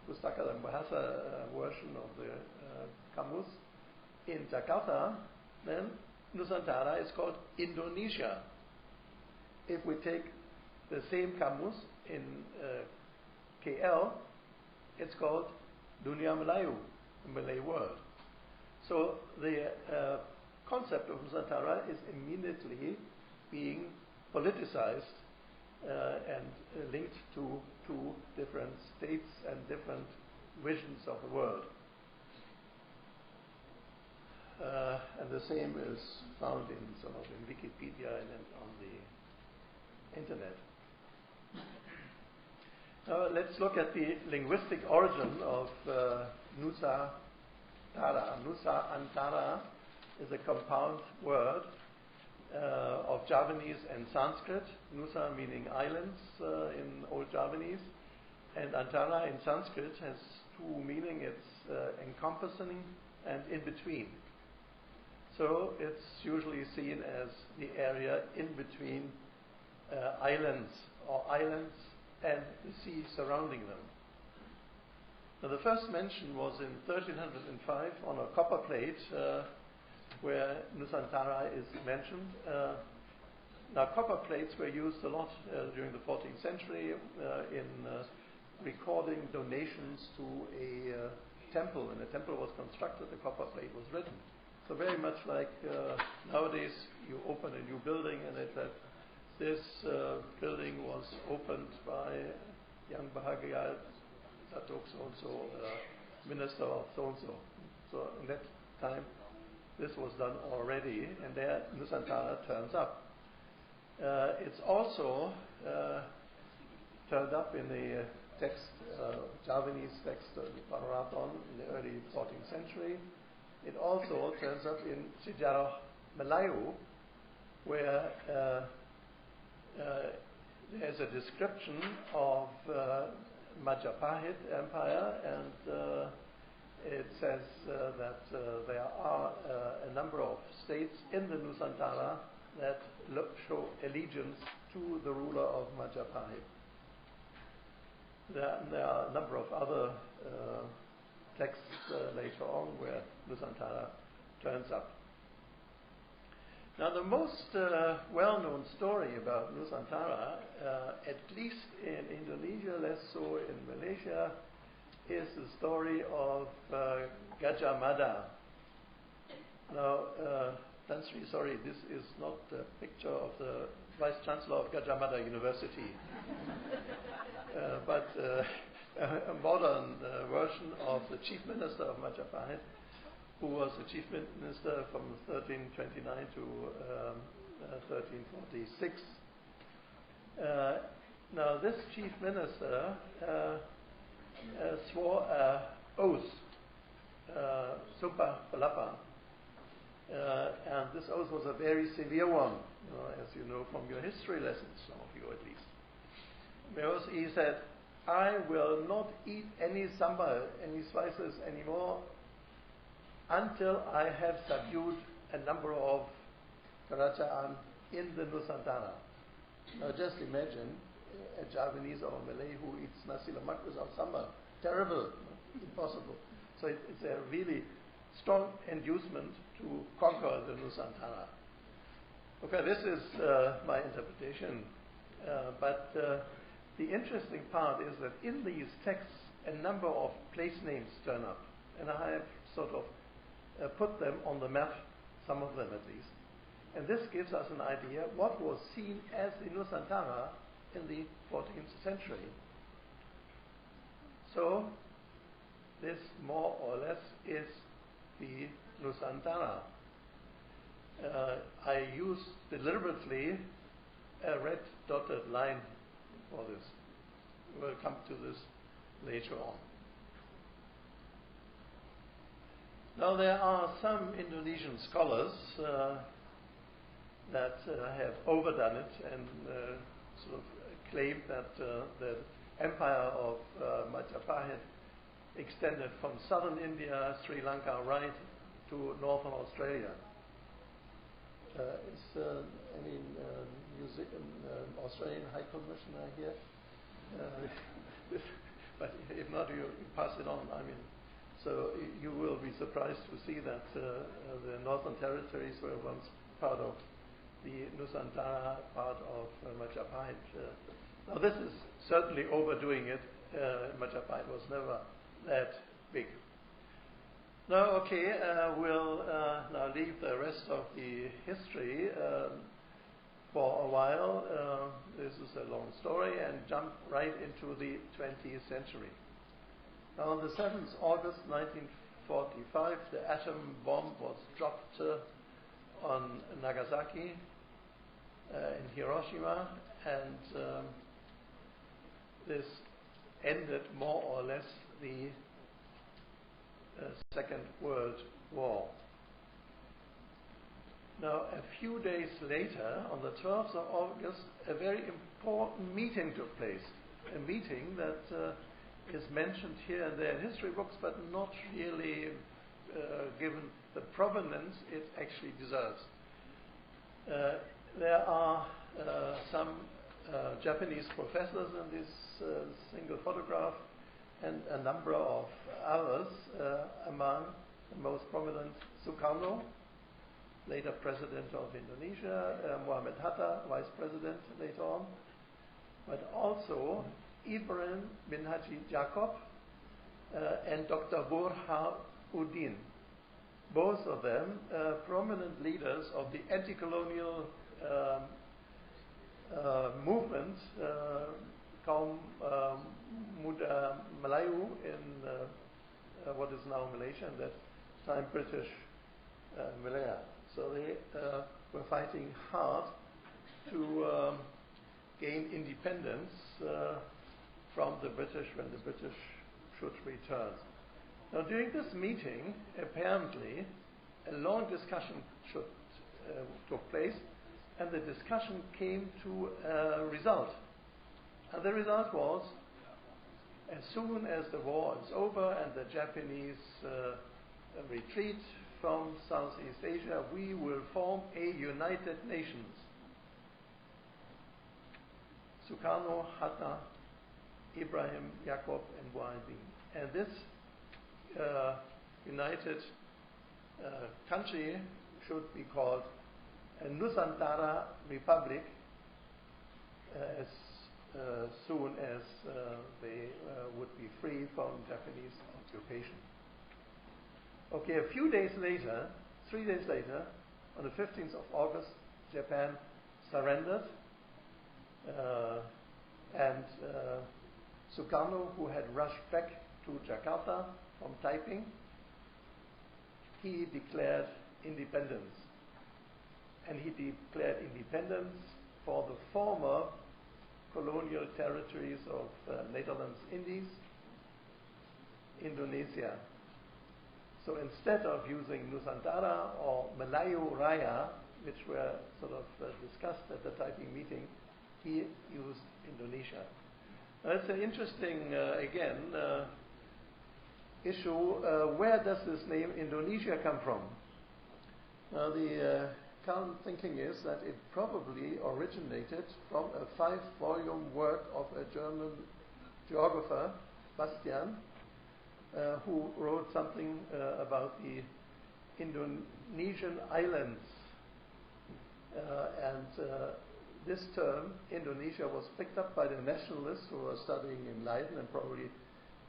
Pustaka dan Bahasa version of the Kamus in Jakarta, then Nusantara is called Indonesia. If we take the same kamus in KL, it's called Dunia Melayu, the Malay world. So the concept of Nusantara is immediately being politicized and linked to two different states and different visions of the world. And the same is found in Wikipedia and on the internet. Now let's look at the linguistic origin of Nusantara. Nusantara is a compound word of Javanese and Sanskrit. Nusa meaning islands in Old Javanese, and Antara in Sanskrit has two meanings. It's encompassing and in between. So it's usually seen as the area in between islands or islands and the sea surrounding them. Now the first mention was in 1305 on a copper plate where Nusantara is mentioned. Now copper plates were used a lot during the 14th century in recording donations to a temple. When a temple was constructed, the copper plate was written. So very much like nowadays you open a new building and it said, this building was opened by Yang Bahagia Datuk so-and-so, minister of so-and-so. So in that time this was done already, and there Nusantara turns up. It's also turned up in the text, Javanese text, Panaraton in the early 14th century. It also turns up in Sejarah Melayu, where there's a description of Majapahit Empire, and it says that there are a number of states in the Nusantara that show allegiance to the ruler of Majapahit. There are a number of other texts later on where Nusantara turns up. Now the most well-known story about Nusantara, at least in Indonesia, less so in Malaysia, is the story of Gajah Mada. Now, Tan Sri, sorry, this is not a picture of the Vice Chancellor of Gajah Mada University, but a modern version of the Chief Minister of Majapahit, who was the Chief Minister from 1329 to 1346. Now, this Chief Minister swore an oath, Sumpah Pelapa, and this oath was a very severe one, as you know from your history lessons, some of you at least. Because he said, I will not eat any sambal, any spices anymore, until I have subdued a number of Kerajaan in the Nusantara. Now just imagine a Javanese or a Malay who eats nasi lemak without sambal. Terrible, impossible. So it's a really strong inducement to conquer the Nusantara. Okay, this is my interpretation. But the interesting part is that in these texts, a number of place names turn up. And I have sort of put them on the map, some of them at least. And this gives us an idea what was seen as the Nusantara in the 14th century. So, this more or less is the Nusantara. I used deliberately a red dotted line for this. We'll come to this later on. Now there are some Indonesian scholars that have overdone it and sort of claim that the empire of Majapahit extended from southern India, Sri Lanka, right to northern Australia. Is any Australian High Commissioner here? But if not, you pass it on. I mean, so you will be surprised to see that the Northern Territories were once part of the Nusantara, part of Majapahit. Now this is certainly overdoing it. Majapahit was never that big. Now, okay, we'll now leave the rest of the history for a while. This is a long story, and jump right into the 20th century. Now, on the 7th August 1945, the atom bomb was dropped on Nagasaki in Hiroshima, and this ended more or less the Second World War. Now, a few days later, on the 12th of August, a very important meeting took place. A meeting that is mentioned here and there in history books, but not really given the provenance it actually deserves. There are some Japanese professors in this single photograph, and a number of others, among the most prominent Sukarno, later president of Indonesia, Muhammad Hatta, vice president later on, but also Ibrahim bin Haji Jacob and Dr. Burhanuddin, both of them prominent leaders of the anti-colonial movement, Kaum Muda Melayu in what is now Malaysia, and that time British Malaya. So they were fighting hard to gain independence from the British when the British should return. Now, during this meeting, apparently, a long discussion took place, and the discussion came to a result. And the result was, as soon as the war is over and the Japanese retreat from Southeast Asia, we will form a United Nations. Sukarno, Hatta, Ibrahim, Jacob, and Burhanuddin. And this united country should be called a Nusantara Republic as soon as they would be free from Japanese occupation. Okay, a few days later, 3 days later, on the 15th of August, Japan surrendered, and Sukarno, who had rushed back to Jakarta from Taiping, he declared independence. And he declared independence for the former colonial territories of Netherlands Indies, Indonesia. So instead of using Nusantara or Melayu Raya, which were sort of discussed at the Taiping meeting, he used Indonesia. That's an interesting, issue. Where does this name Indonesia come from? The current thinking is that it probably originated from a 5-volume work of a German geographer, Bastian, who wrote something about the Indonesian islands. This term, Indonesia, was picked up by the nationalists who were studying in Leiden and probably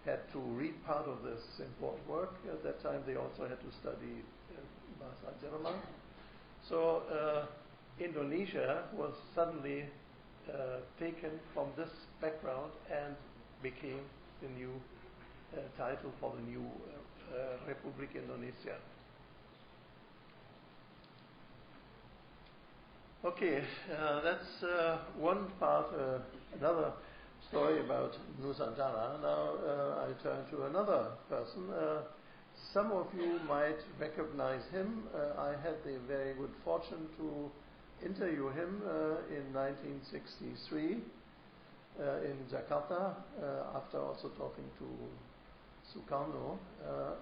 had to read part of this important work. At that time, they also had to study Masa. So Indonesia was suddenly taken from this background and became the new title for the new Republic Indonesia. Okay, that's one part, another story about Nusantara. Now I turn to another person. Some of you might recognize him. I had the very good fortune to interview him in 1963 in Jakarta, after also talking to Sukarno.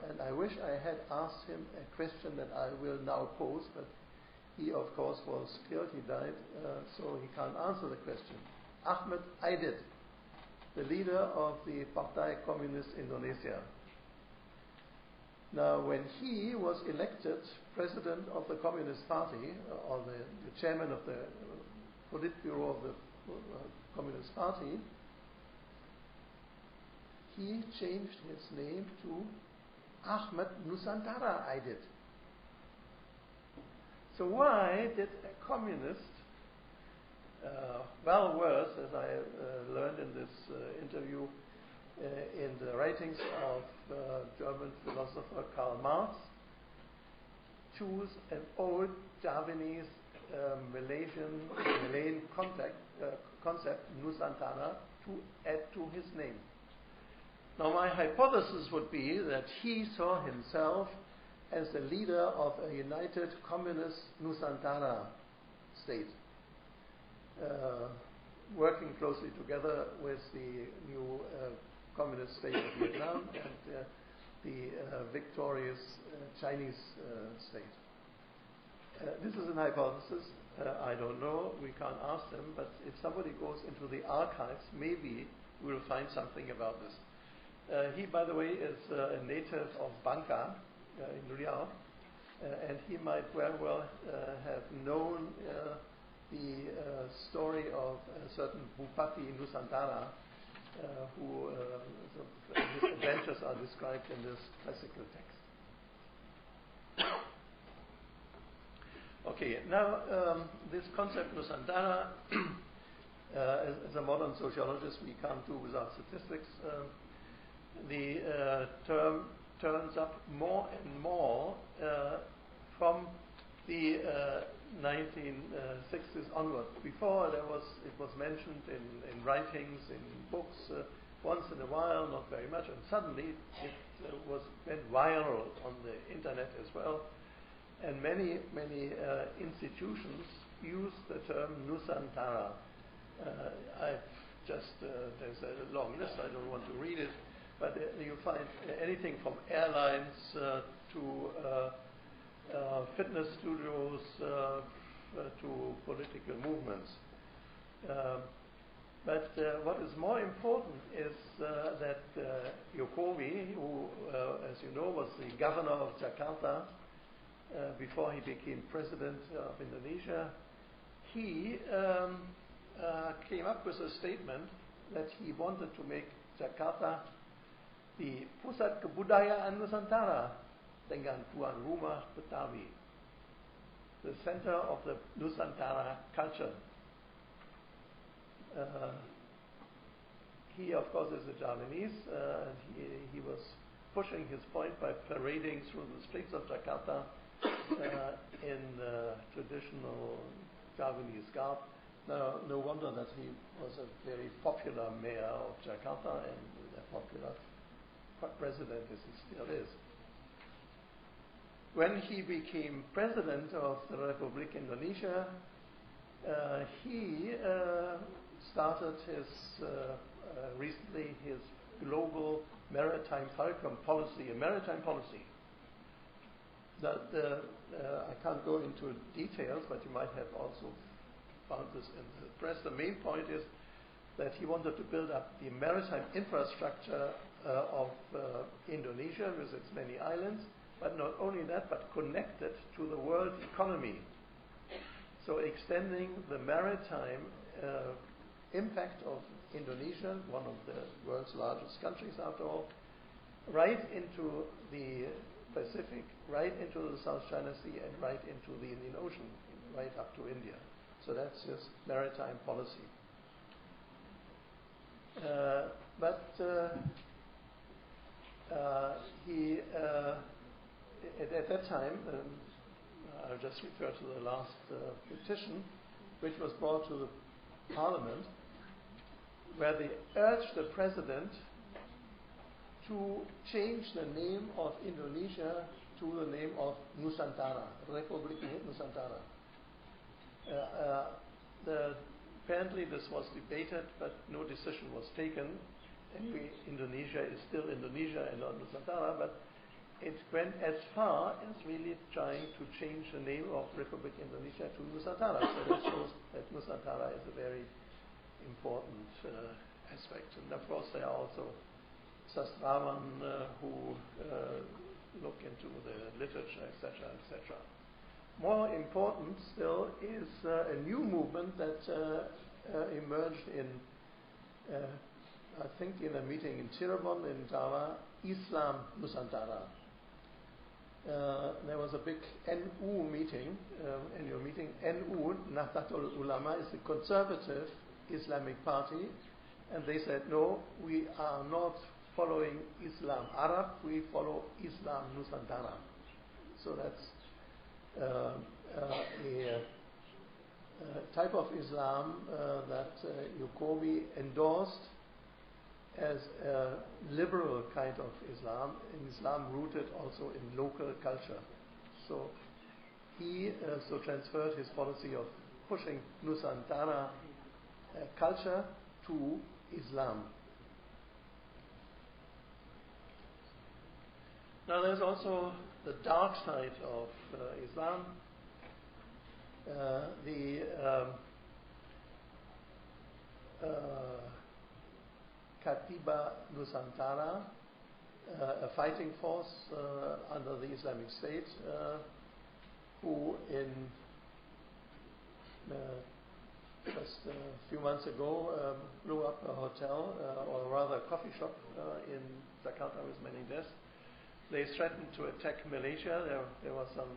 And I wish I had asked him a question that I will now pose, but he, of course, was killed. He died, so he can't answer the question. Ahmed Aidit, the leader of the Partai Komunis Indonesia. Now, when he was elected president of the Communist Party, or the chairman of the Politburo of the Communist Party, he changed his name to Ahmed Nusantara, I did. So why did a communist, well versed, as I learned in this interview, in the writings of German philosopher Karl Marx, choose an old Javanese Malayan concept, Nusantara, to add to his name? Now, my hypothesis would be that he saw himself as the leader of a united communist Nusantara state, working closely together with the new communist state of Vietnam and the victorious Chinese state. This is an hypothesis. I don't know. We can't ask them. But if somebody goes into the archives, maybe we'll find something about this. He, by the way, is a native of Bangka in Riau, and he might very well have known the story of a certain Bupati Nusantara, his adventures are described in this classical text. Okay, now this concept Nusantara, as a modern sociologist, we can't do without statistics. The term turns up more and more from the 1960s onward. Before it was mentioned in writings, in books, once in a while, not very much, and suddenly it went viral on the internet as well. And many institutions use the term Nusantara. There's a long list, I don't want to read it, but you find anything from airlines to fitness studios to political movements. But what is more important is that Jokowi, who, as you know, was the governor of Jakarta before he became president of Indonesia, he came up with a statement that he wanted to make Jakarta the pusat kebudayaan Nusantara dengan tuan rumah Betawi, the center of the Nusantara culture. He, of course, is a Javanese, and he was pushing his point by parading through the streets of Jakarta in traditional Javanese garb. Now, no wonder that he was a very popular mayor of Jakarta and a popular president as he still is. When he became president of the Republic Indonesia, he started recently his global maritime policy, a maritime policy. That I can't go into details, but you might have also found this in the press. The main point is that he wanted to build up the maritime infrastructure of Indonesia with its many islands, but not only that, but connect it to the world economy. So extending the maritime impact of Indonesia, one of the world's largest countries after all, right into the Pacific, right into the South China Sea, and right into the Indian Ocean, right up to India. So that's his maritime policy. He, at that time, I'll just refer to the last petition, which was brought to the Parliament, where they urged the President to change the name of Indonesia to the name of Nusantara, Republik Nusantara. Apparently this was debated, but no decision was taken. Anyway, Indonesia is still Indonesia and not Nusantara, but it went as far as really trying to change the name of Republic Indonesia to Nusantara. So that shows that Nusantara is a very important aspect. And of course there are also sastrawan who look into the literature, etc., etc. More important still is a new movement that emerged in, I think, in a meeting in Cirebon in Java, Islam Nusantara. There was a big NU meeting, annual meeting. NU, Nahdlatul Ulama, is a conservative Islamic party, and they said, no, we are not following Islam Arab, we follow Islam Nusantara. So that's a type of Islam that Yukobi endorsed as a liberal kind of Islam, an Islam rooted also in local culture. So he transferred his policy of pushing Nusantara culture to Islam. Now there's also the dark side of Islam. The Katiba Nusantara, a fighting force under the Islamic State, who in just a few months ago blew up a hotel, or rather a coffee shop in Jakarta with many deaths. They threatened to attack Malaysia. There were some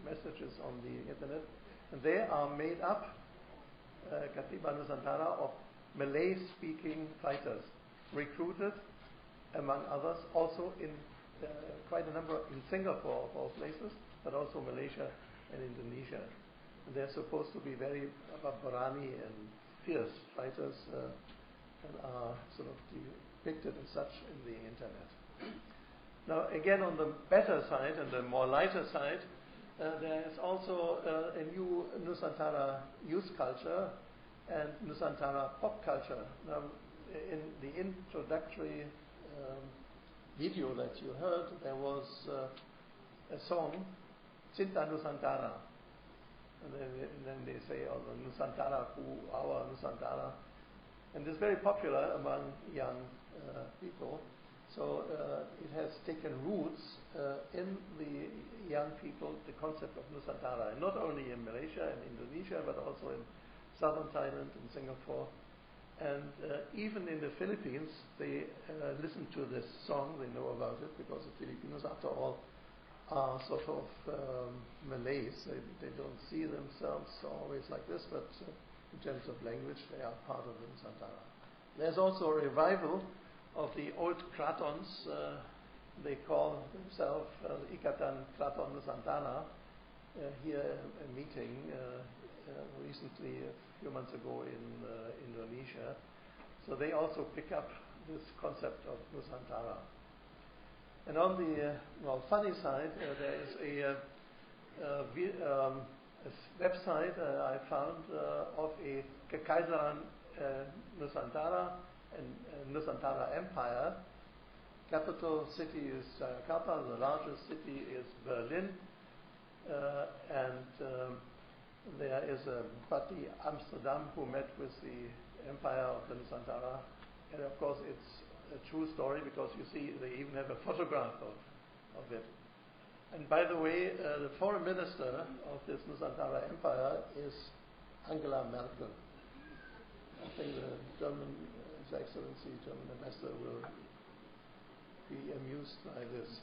messages on the internet. And they are made up, Katiba Nusantara, of Malay-speaking fighters, recruited, among others, also in quite a number in Singapore, of all places, but also Malaysia and Indonesia. And they're supposed to be very Barani and fierce fighters, and are sort of depicted as such in the internet. Now, again, on the better side and the more lighter side, there is also a new Nusantara youth culture and Nusantara pop culture. Now, in the introductory video that you heard, there was a song, Cinta Nusantara. And then they say, oh, the Nusantara, our Nusantara. And it's very popular among young people. So it has taken roots in the young people, the concept of Nusantara, and not only in Malaysia and Indonesia, but also in southern Thailand and Singapore. And even in the Philippines, they listen to this song, they know about it, because the Filipinos, after all, are sort of Malays. They don't see themselves always like this, but in terms of language, they are part of the Nusantara. There's also a revival of the old Kratons. They call themselves Ikatan Kraton Nusantara. Here, a meeting recently, a few months ago, in Indonesia. So they also pick up this concept of Nusantara. And on the funny side, there is a website I found of a Kekaisaran Nusantara and Nusantara Empire. Capital city is Jakarta, the largest city is Berlin, and there is a Pati Amsterdam who met with the empire of the Nusantara, and of course it's a true story, because you see they even have a photograph of it. And by the way, the foreign minister of this Nusantara empire is Angela Merkel. I think the German, His Excellency, German ambassador, will be amused by this.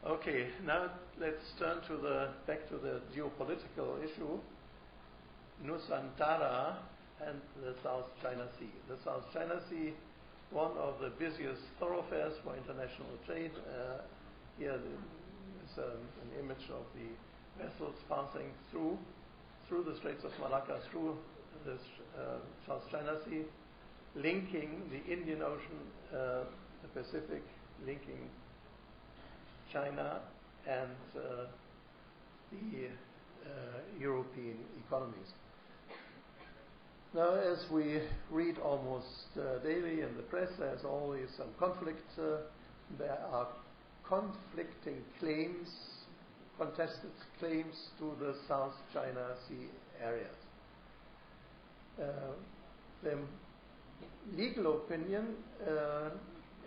Okay, now let's turn back to the geopolitical issue, Nusantara and the South China Sea. The South China Sea, one of the busiest thoroughfares for international trade. Here is an image of the vessels passing through the Straits of Malacca, through the South China Sea, linking the Indian Ocean, the Pacific, linking China and the European economies. Now, as we read almost daily in the press, there's always some conflict. There are conflicting claims, contested claims to the South China Sea areas. The legal opinion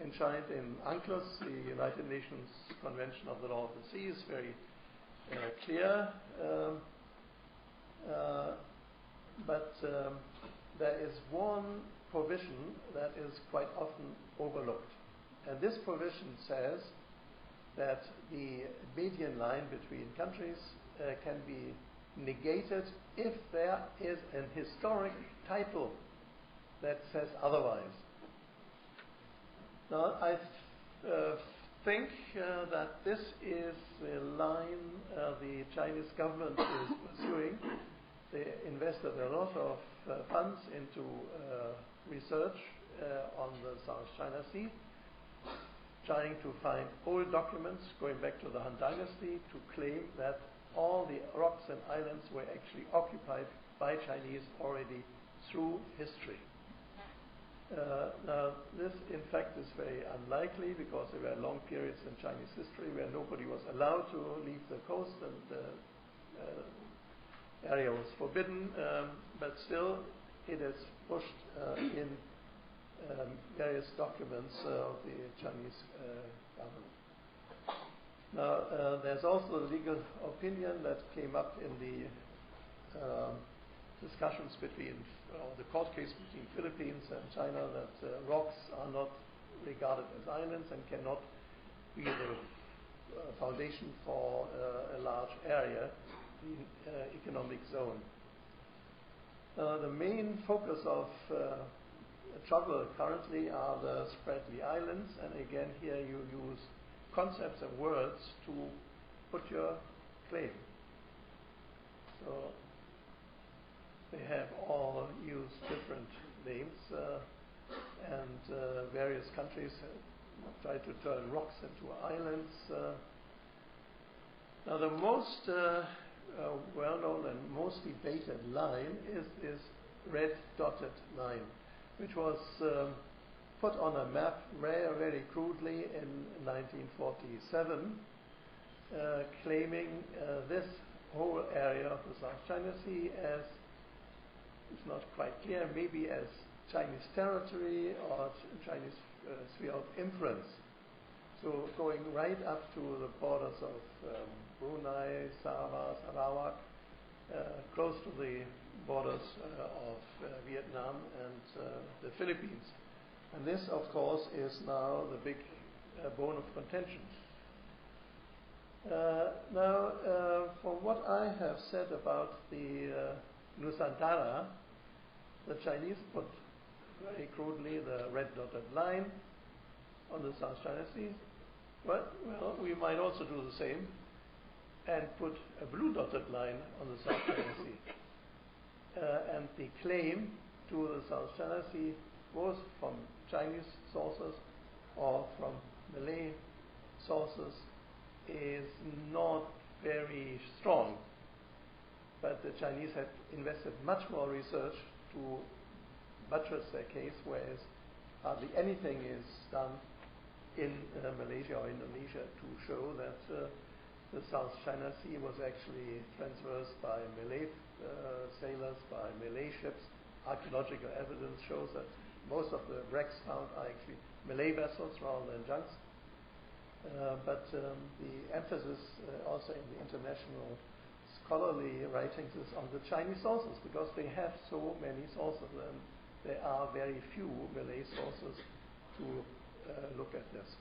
enshrined in UNCLOS, the United Nations Convention of the Law of the Sea, is very clear. But there is one provision that is quite often overlooked. And this provision says that the median line between countries can be negated if there is an historic title that says otherwise. Now, I think that this is the line the Chinese government is pursuing. They invested a lot of funds into research on the South China Sea, trying to find old documents going back to the Han Dynasty to claim that all the rocks and islands were actually occupied by Chinese already through history. Now, this in fact is very unlikely because there were long periods in Chinese history where nobody was allowed to leave the coast and the area was forbidden, but still it is pushed in various documents of the Chinese government. Now, there's also a legal opinion that came up in the discussions between the court case between Philippines and China that rocks are not regarded as islands and cannot be the foundation for a large area, the economic zone. The main focus of trouble currently are the Spratly Islands, and again here you use concepts and words to put your claim. So they have all used different names, and various countries have tried to turn rocks into islands. Now the most well-known and most debated line is this red dotted line, which was put on a map very crudely in 1947, claiming this whole area of the South China Sea as, it's not quite clear, maybe as Chinese territory or Chinese sphere of influence. So going right up to the borders of Brunei, Sabah, Sarawak, close to the borders of Vietnam and the Philippines. And this, of course, is now the big bone of contention. Now, from what I have said about the Nusantara, the Chinese put very crudely the red dotted line on the South China Sea. Well, we might also do the same and put a blue dotted line on the South China Sea. And the claim to the South China Sea, both from Chinese sources or from Malay sources, is not very strong. But the Chinese have invested much more research to buttress their case, whereas hardly anything is done in Malaysia or Indonesia to show that the South China Sea was actually traversed by Malay sailors, by Malay ships. Archaeological evidence shows that most of the wrecks found are actually Malay vessels rather than junks. But the emphasis also in the international scholarly writings is on the Chinese sources, because they have so many sources and there are very few Malay sources to look at this.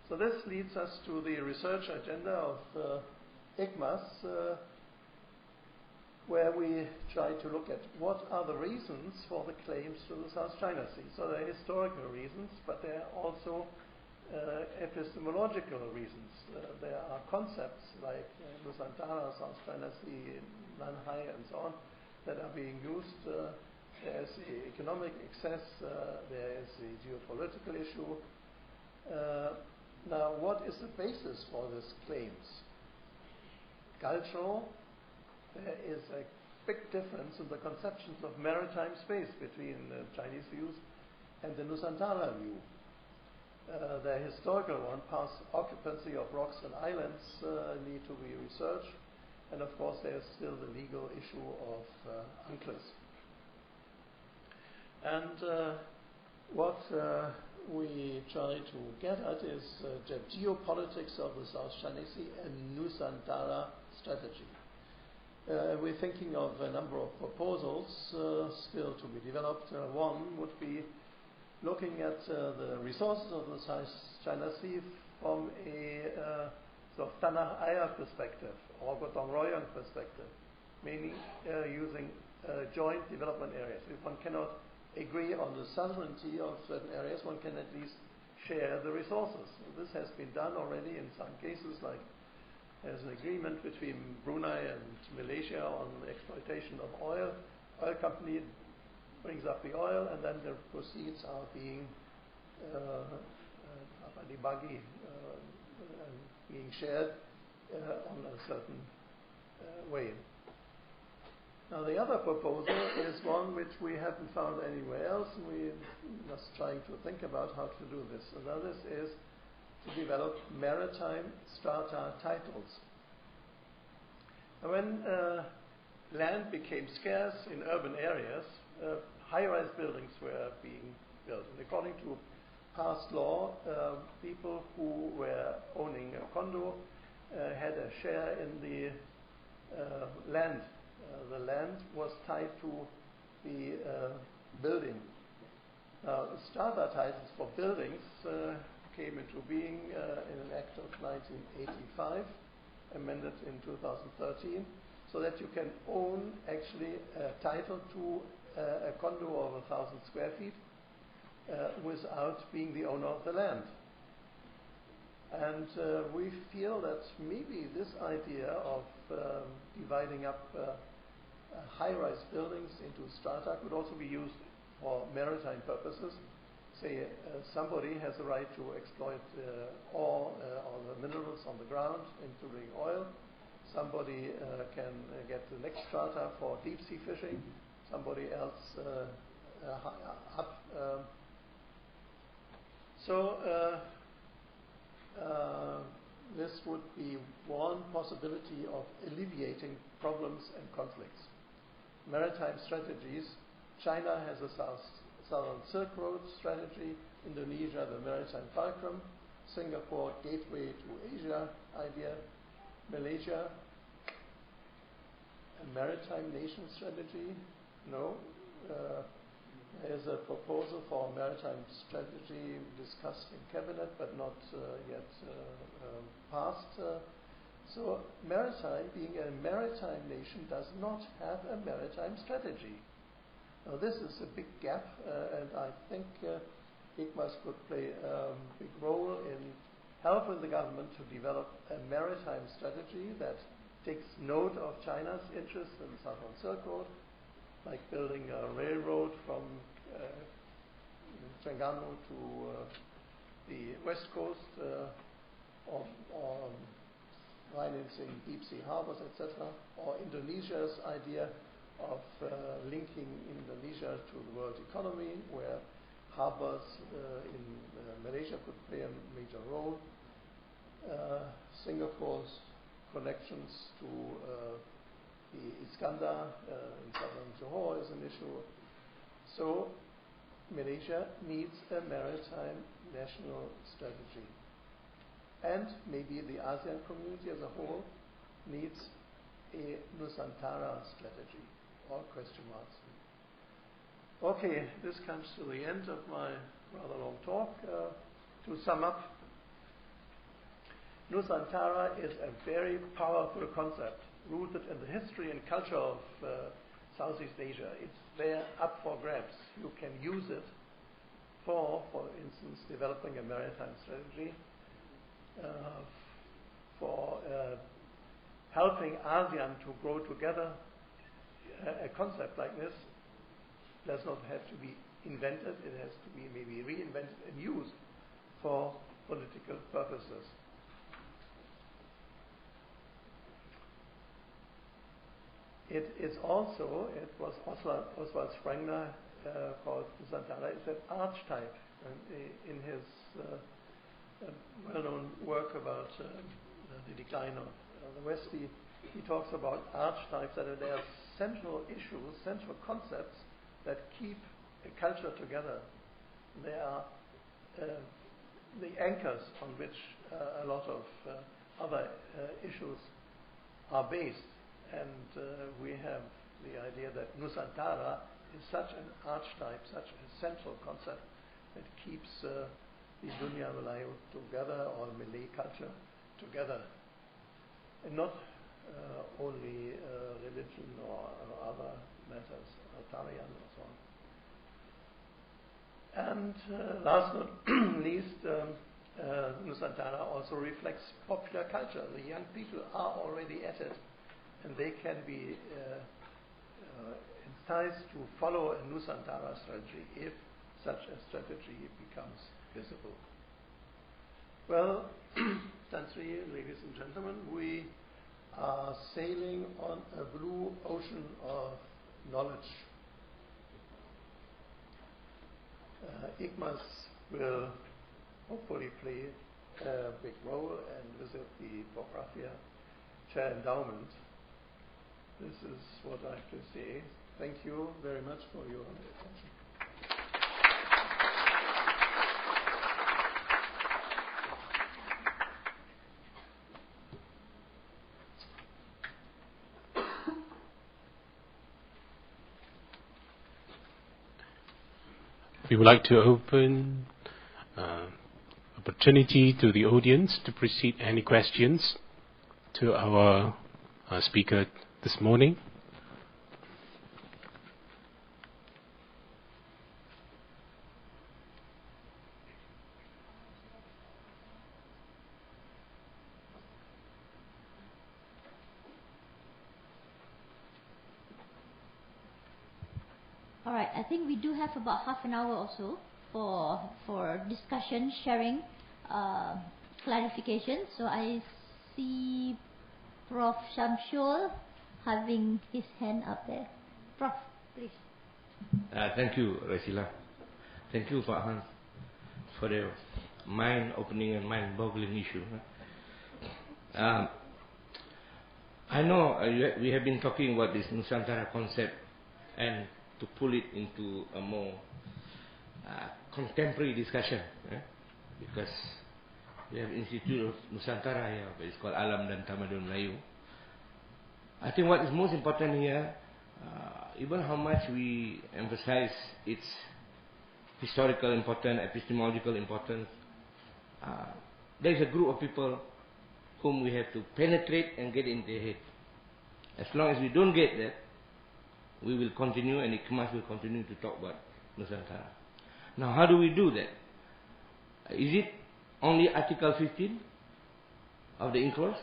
So this leads us to the research agenda of ICMAS, where we try to look at what are the reasons for the claims to the South China Sea. So there are historical reasons, but there are also epistemological reasons. There are concepts like Nusantara, South China Sea, Nanhai, and so on that are being used. There is the economic excess, there is the geopolitical issue. Now, what is the basis for these claims? Cultural. There is a big difference in the conceptions of maritime space between the Chinese views and the Nusantara view. The historical one, past occupancy of rocks and islands, need to be researched, and of course there is still the legal issue of UNCLOS. And what we try to get at is the geopolitics of the South China Sea and Nusantara strategy. We're thinking of a number of proposals still to be developed. One would be looking at the resources of the South China Sea from a sort of Tanah Air perspective or Gotong Royong perspective, meaning using joint development areas. If one cannot agree on the sovereignty of certain areas, one can at least share the resources. This has been done already in some cases, like there's an agreement between Brunei and Malaysia on the exploitation of oil. Oil company brings up the oil, and then the proceeds are being being shared on a certain way. Now the other proposal is one which we haven't found anywhere else, and we're just trying to think about how to do this. And that is to develop maritime strata titles. And when land became scarce in urban areas, high-rise buildings were being built. And according to past law, people who were owning a condo had a share in the land. The land was tied to the building. Now, strata titles for buildings came into being in an act of 1985, amended in 2013, so that you can own actually a title to a condo of 1,000 square feet without being the owner of the land. And we feel that maybe this idea of dividing up high-rise buildings into strata could also be used for maritime purposes. Say somebody has a right to exploit ore or the minerals on the ground, including oil. Somebody can get the next strata for deep-sea fishing. Somebody else up. This would be one possibility of alleviating problems and conflicts. Maritime strategies. China has a Southern Silk Road strategy. Indonesia, the maritime fulcrum. Singapore, gateway to Asia idea. Malaysia, a maritime nation strategy. No. There's a proposal for a maritime strategy discussed in cabinet, but not yet passed. So maritime, being a maritime nation, does not have a maritime strategy. Now this is a big gap, and I think ICMAS could play a big role in helping the government to develop a maritime strategy that takes note of China's interests in the Southern Silk Road, like building a railroad from Terengganu to the west coast, or financing deep-sea harbors, etc., or Indonesia's idea of linking Indonesia to the world economy, where harbors in Malaysia could play a major role. Singapore's connections to the Iskandar in southern Johor is an issue. So Malaysia needs a maritime national strategy. And maybe the ASEAN community as a whole needs a Nusantara strategy. All question marks. Okay, this comes to the end of my rather long talk. To sum up, Nusantara is a very powerful concept rooted in the history and culture of Southeast Asia. It's there up for grabs. You can use it for instance, developing a maritime strategy, for helping ASEAN to grow together. A concept like this does not have to be invented. It has to be maybe reinvented and used for political purposes. It is also, it was Oswald Spengler called Nusantara, it's an archetype. And in his well-known work about the decline of the West, he talks about archetypes, that they are central issues, central concepts that keep a culture together. They are the anchors on which a lot of other issues are based. And we have the idea that Nusantara is such an archetype, such a central concept that keeps the Dunia Melayu together, or Malay culture together, and not only religion or other matters, or Tarian or so on. And last but not least, Nusantara also reflects popular culture. The young people are already at it, and they can be enticed to follow a Nusantara strategy if such a strategy becomes visible. Well, Tansri, ladies and gentlemen, we are sailing on a blue ocean of knowledge. ICMAS will hopefully play a big role and visit the PROF Rafeah Chair Endowment. This is what I have to say. Thank you very much for your attention. We would like to open opportunity to the audience to proceed any questions to our speaker this morning. All right, I think we do have about half an hour or so for discussion, sharing, clarification. So I see Prof. Shamsul having his hand up there. Prof, please. Thank you, Rasila. Thank you, Pak Hans, for the mind-opening and mind-boggling issue. I know we have been talking about this Nusantara concept and to pull it into a more contemporary discussion, because we have Institut of Nusantara here, but it's called Alam dan Tamadun Melayu. I think what is most important here, even how much we emphasize its historical importance, epistemological importance, there is a group of people whom we have to penetrate and get in their head. As long as we don't get that, we will continue, and ICMAS will continue to talk about Nusantara. Now, how do we do that? Is it only Article 15 of the UNCLOS,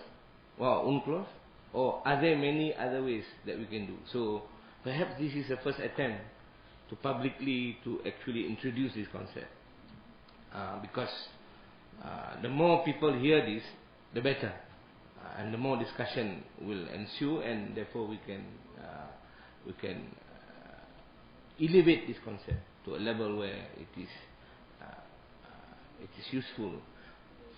or are there many other ways that we can do? So, perhaps this is the first attempt to publicly to actually introduce this concept, because the more people hear this, the better, and the more discussion will ensue, and therefore we can elevate this concept to a level where it is useful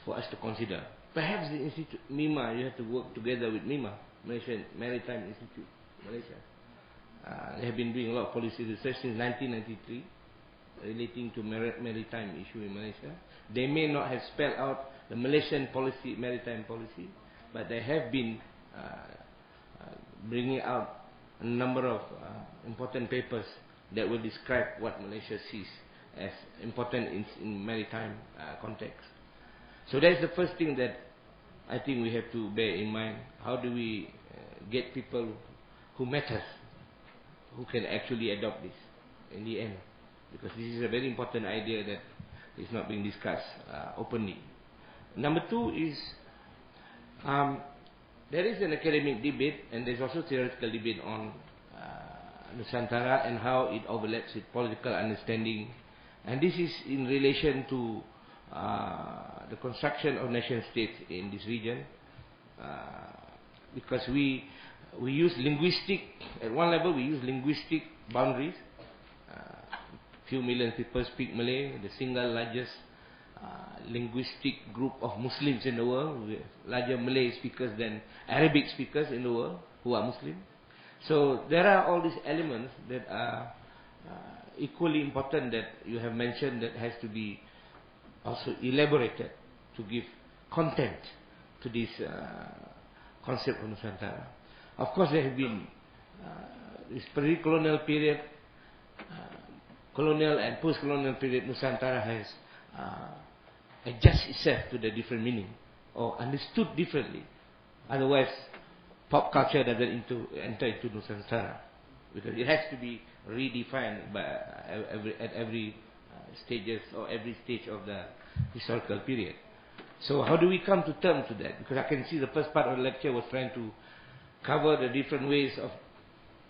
for us to consider. Perhaps the Institute, MIMA, you have to work together with MIMA, Malaysian Maritime Institute, Malaysia. They have been doing a lot of policy research since 1993 relating to maritime issue in Malaysia. They may not have spelled out the Malaysian policy, maritime policy, but they have been bringing out a number of important papers that will describe what Malaysia sees as important in maritime context. So that's the first thing that I think we have to bear in mind. How do we get people who matter, who can actually adopt this in the end? Because this is a very important idea that is not being discussed openly. Number two is there is an academic debate, and there's also theoretical debate on Nusantara and how it overlaps with political understanding. And this is in relation to the construction of nation states in this region, because we use linguistic, at one level we use linguistic boundaries. Few million people speak Malay, the single largest linguistic group of Muslims in the world, with larger Malay speakers than Arabic speakers in the world who are Muslim. So there are all these elements that are equally important that you have mentioned that has to be also elaborated to give content to this concept of Nusantara. Of course, there have been this pre-colonial period, colonial and post-colonial period. Nusantara has adjusted itself to the different meaning or understood differently. Otherwise, pop culture doesn't enter into Nusantara, because it has to be redefined by at every stages or every stage of the historical period. So how do we come to terms to that? Because I can see the first part of the lecture was trying to cover the different ways of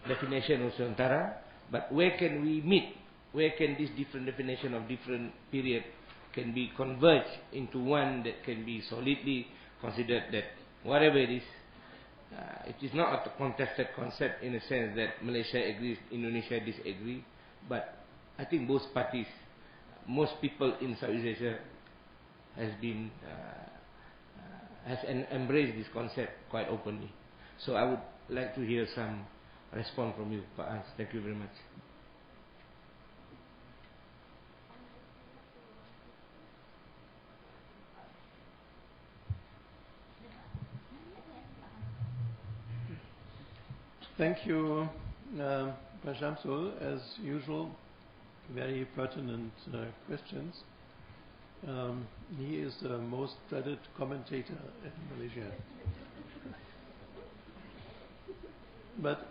definition of Nusantara, but where can we meet? Where can this different definition of different period can be converged into one that can be solidly considered that whatever it is not a contested concept in a sense that Malaysia agrees, Indonesia disagree, but I think both parties, most people in Southeast Asia has embraced this concept quite openly. So I would like to hear some response from you, Pak Hans. Thank you very much. Thank you, Pak Syamsul. As usual, very pertinent questions. He is the most dreaded commentator in Malaysia. But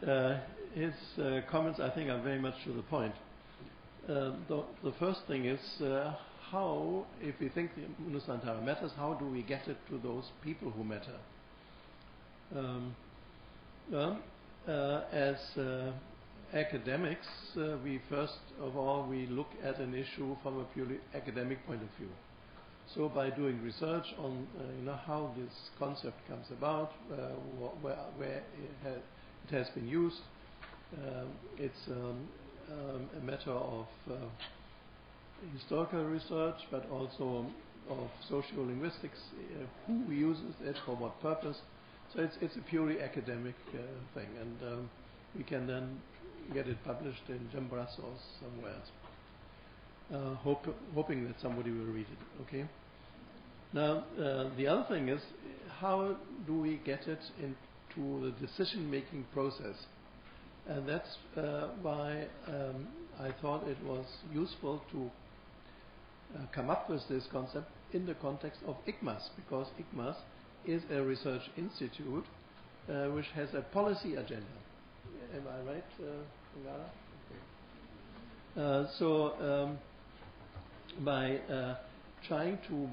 his comments, I think, are very much to the point. The first thing is how, if we think Nusantara matters, how do we get it to those people who matter? As academics, we first of all we look at an issue from a purely academic point of view. So by doing research on how this concept comes about, where it has been used, it's a matter of historical research, but also of sociolinguistics, who uses it for what purpose. So it's a purely academic thing, and we can then get it published in Jambras or somewhere else, hoping that somebody will read it. Okay. Now the other thing is, how do we get it into the decision-making process? And that's why I thought it was useful to come up with this concept in the context of ICMAS, because ICMAS is a research institute which has a policy agenda. Am I right, Ngara? So by trying to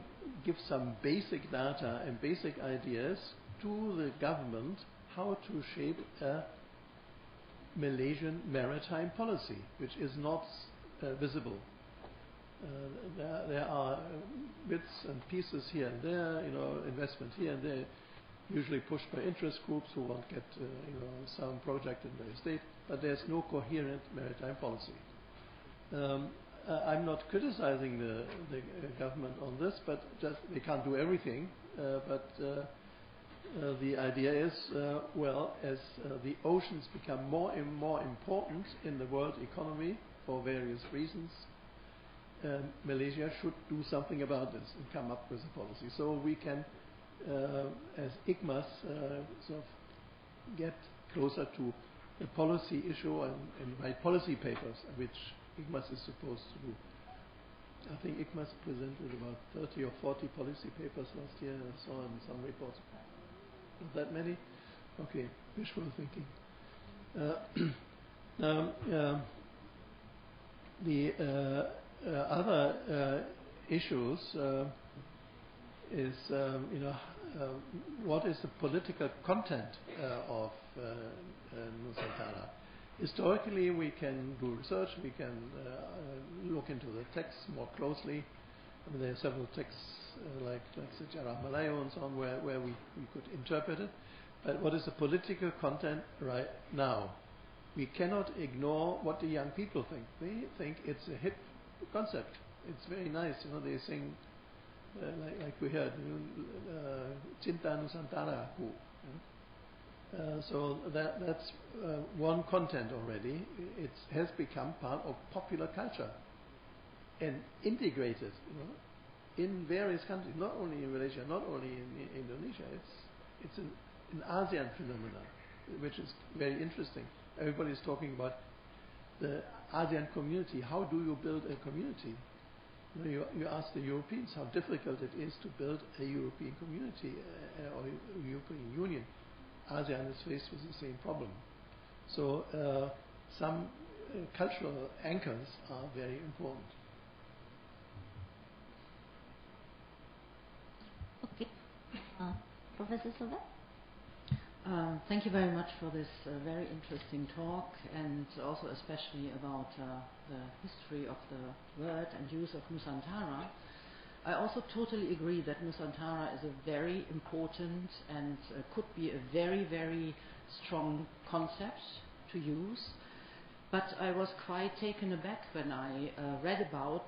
give some basic data and basic ideas to the government how to shape a Malaysian maritime policy, which is not visible. There are bits and pieces here and there, investment here and there, usually pushed by interest groups who want to get some project in their state, but there's no coherent maritime policy. I'm not criticizing the government on this, but just they can't do everything. But the idea is, as the oceans become more and more important in the world economy for various reasons, Malaysia should do something about this and come up with a policy. So we can, as ICMAS, sort of get closer to the policy issue and write policy papers, which ICMAS is supposed to do. I think ICMAS presented about 30 or 40 policy papers last year. I saw in some reports. Not that many? Okay, wishful thinking. The other issues is, what is the political content of Nusantara? Historically, we can do research, we can look into the texts more closely. I mean, there are several texts like Sejarah Melayu and so on where we could interpret it. But what is the political content right now? We cannot ignore what the young people think. They think it's a hip concept. It's very nice. They sing like we heard, Cinta Nusantara. So that's one content already. It has become part of popular culture and integrated in various countries, not only in Malaysia, not only in Indonesia. It's an ASEAN phenomenon, which is very interesting. Everybody is talking about the ASEAN community. How do you build a community? You ask the Europeans how difficult it is to build a European community or a European Union. ASEAN is faced with the same problem. So some cultural anchors are very important. Okay. Professor Silva? Thank you very much for this very interesting talk, and also especially about the history of the word and use of Nusantara. I also totally agree that Nusantara is a very important and could be a very, very strong concept to use. But I was quite taken aback when I read about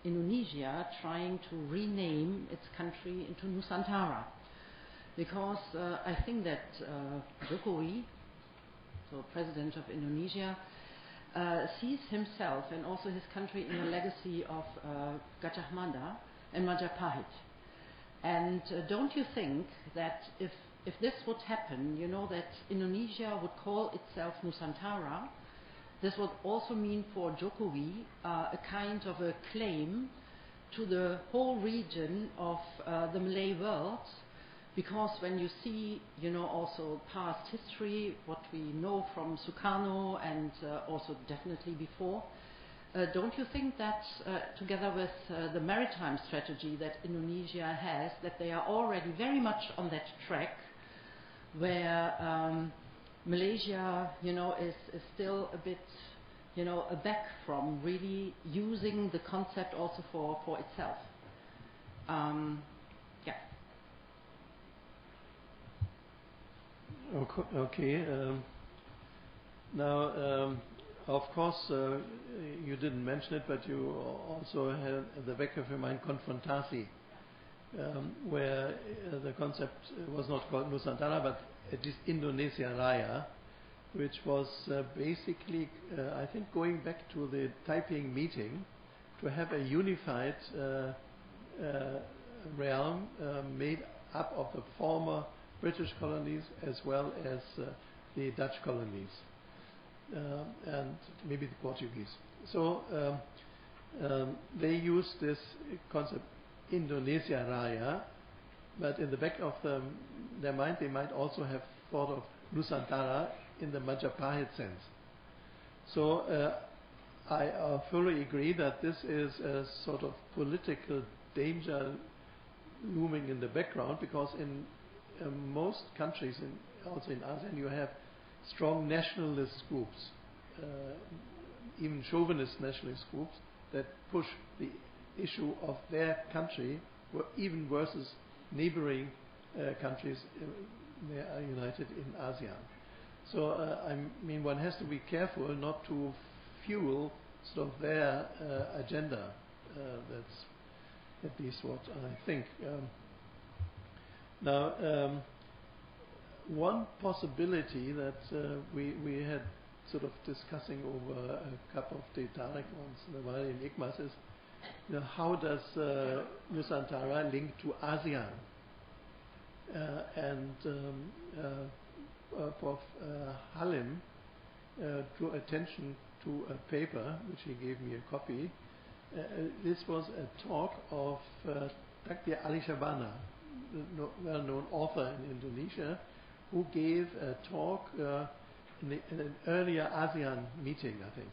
Indonesia trying to rename its country into Nusantara. Because I think that Jokowi, so President of Indonesia, sees himself and also his country in a legacy of Gajah Mada and Majapahit. And don't you think that if this would happen, you know, that Indonesia would call itself Nusantara, this would also mean for Jokowi a kind of a claim to the whole region of the Malay world. Because when you see, you know, also past history, what we know from Sukarno and also definitely before, don't you think that together with the maritime strategy that Indonesia has, that they are already very much on that track where Malaysia, you know, is still a bit, you know, back from really using the concept also for itself? Yeah. Okay. Now, of course, you didn't mention it, but you also had at the back of your mind confrontasi, where the concept was not called Nusantara, but at least Indonesia Raya, which was basically, I think, going back to the Taiping meeting to have a unified realm made up of the former British colonies as well as the Dutch colonies and maybe the Portuguese. So they use this concept Indonesia Raya, but in the back of their mind they might also have thought of Nusantara in the Majapahit sense. So I fully agree that this is a sort of political danger looming in the background, because in most countries, also in ASEAN, you have strong nationalist groups, even chauvinist nationalist groups, that push the issue of their country, even versus neighboring countries they are united in ASEAN. So I mean, one has to be careful not to fuel sort of their agenda. That's at least what I think. Now, one possibility that we had sort of discussing over a cup of tea Tarikh once in a while in ICMAS is, you know, how does Nusantara link to ASEAN? And Prof. Halim drew attention to a paper, which he gave me a copy. This was a talk of Dr. Ali Shabana, the well-known author in Indonesia, who gave a talk in an earlier ASEAN meeting, I think,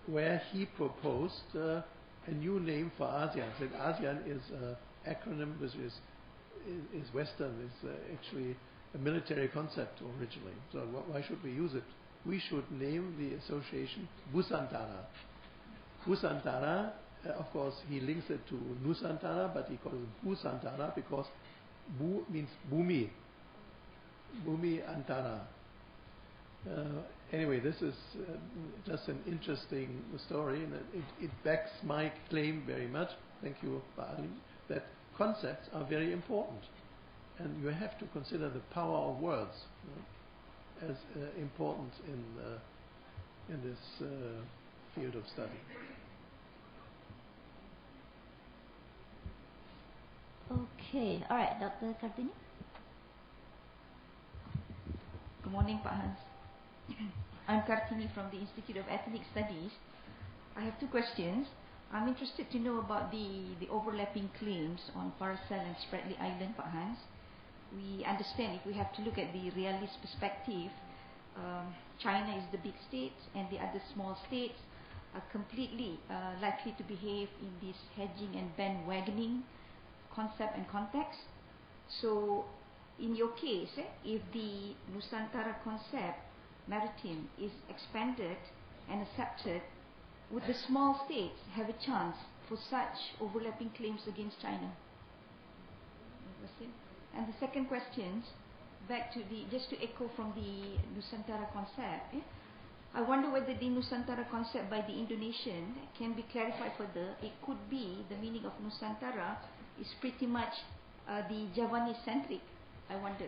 where he proposed a new name for ASEAN. Said ASEAN is an acronym which is Western, is actually a military concept originally. So why should we use it? We should name the association Busantara. Busantara, of course, he links it to Nusantara, but he calls it Busantara because Bu means Bumi. Bumi Antara. Anyway, this is just an interesting story, and it backs my claim very much. Thank you, Ba'ali, that concepts are very important, and you have to consider the power of words, you know, as important in this field of study. Okay, all right, Dr. Kartini. Good morning, Pak Hans. I'm Kartini from the Institute of Ethnic Studies. I have two questions. I'm interested to know about the overlapping claims on Paracel and Spratly Island, Pak Hans. We understand if we have to look at the realist perspective, China is the big state and the other small states are completely likely to behave in this hedging and bandwagoning concept and context. So in your case, if the Nusantara concept, maritime, is expanded and accepted, would the small states have a chance for such overlapping claims against China? And the second question, back to just to echo from the Nusantara concept, I wonder whether the Nusantara concept by the Indonesian can be clarified further. It could be the meaning of Nusantara is pretty much the Javanese centric, I wonder.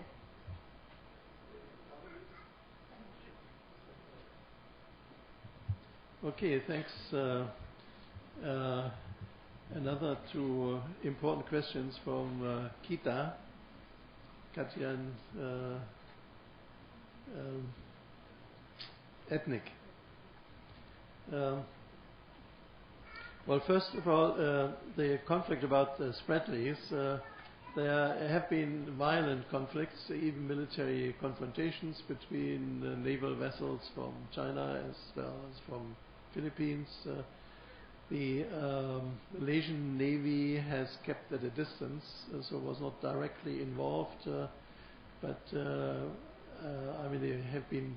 Okay, thanks. Another two important questions from Kita, Kajian, ethnic. Well, first of all, the conflict about the Spratlys, there have been violent conflicts, even military confrontations between naval vessels from China as well as from Philippines. The Malaysian Navy has kept at a distance, so was not directly involved, but I mean, they have been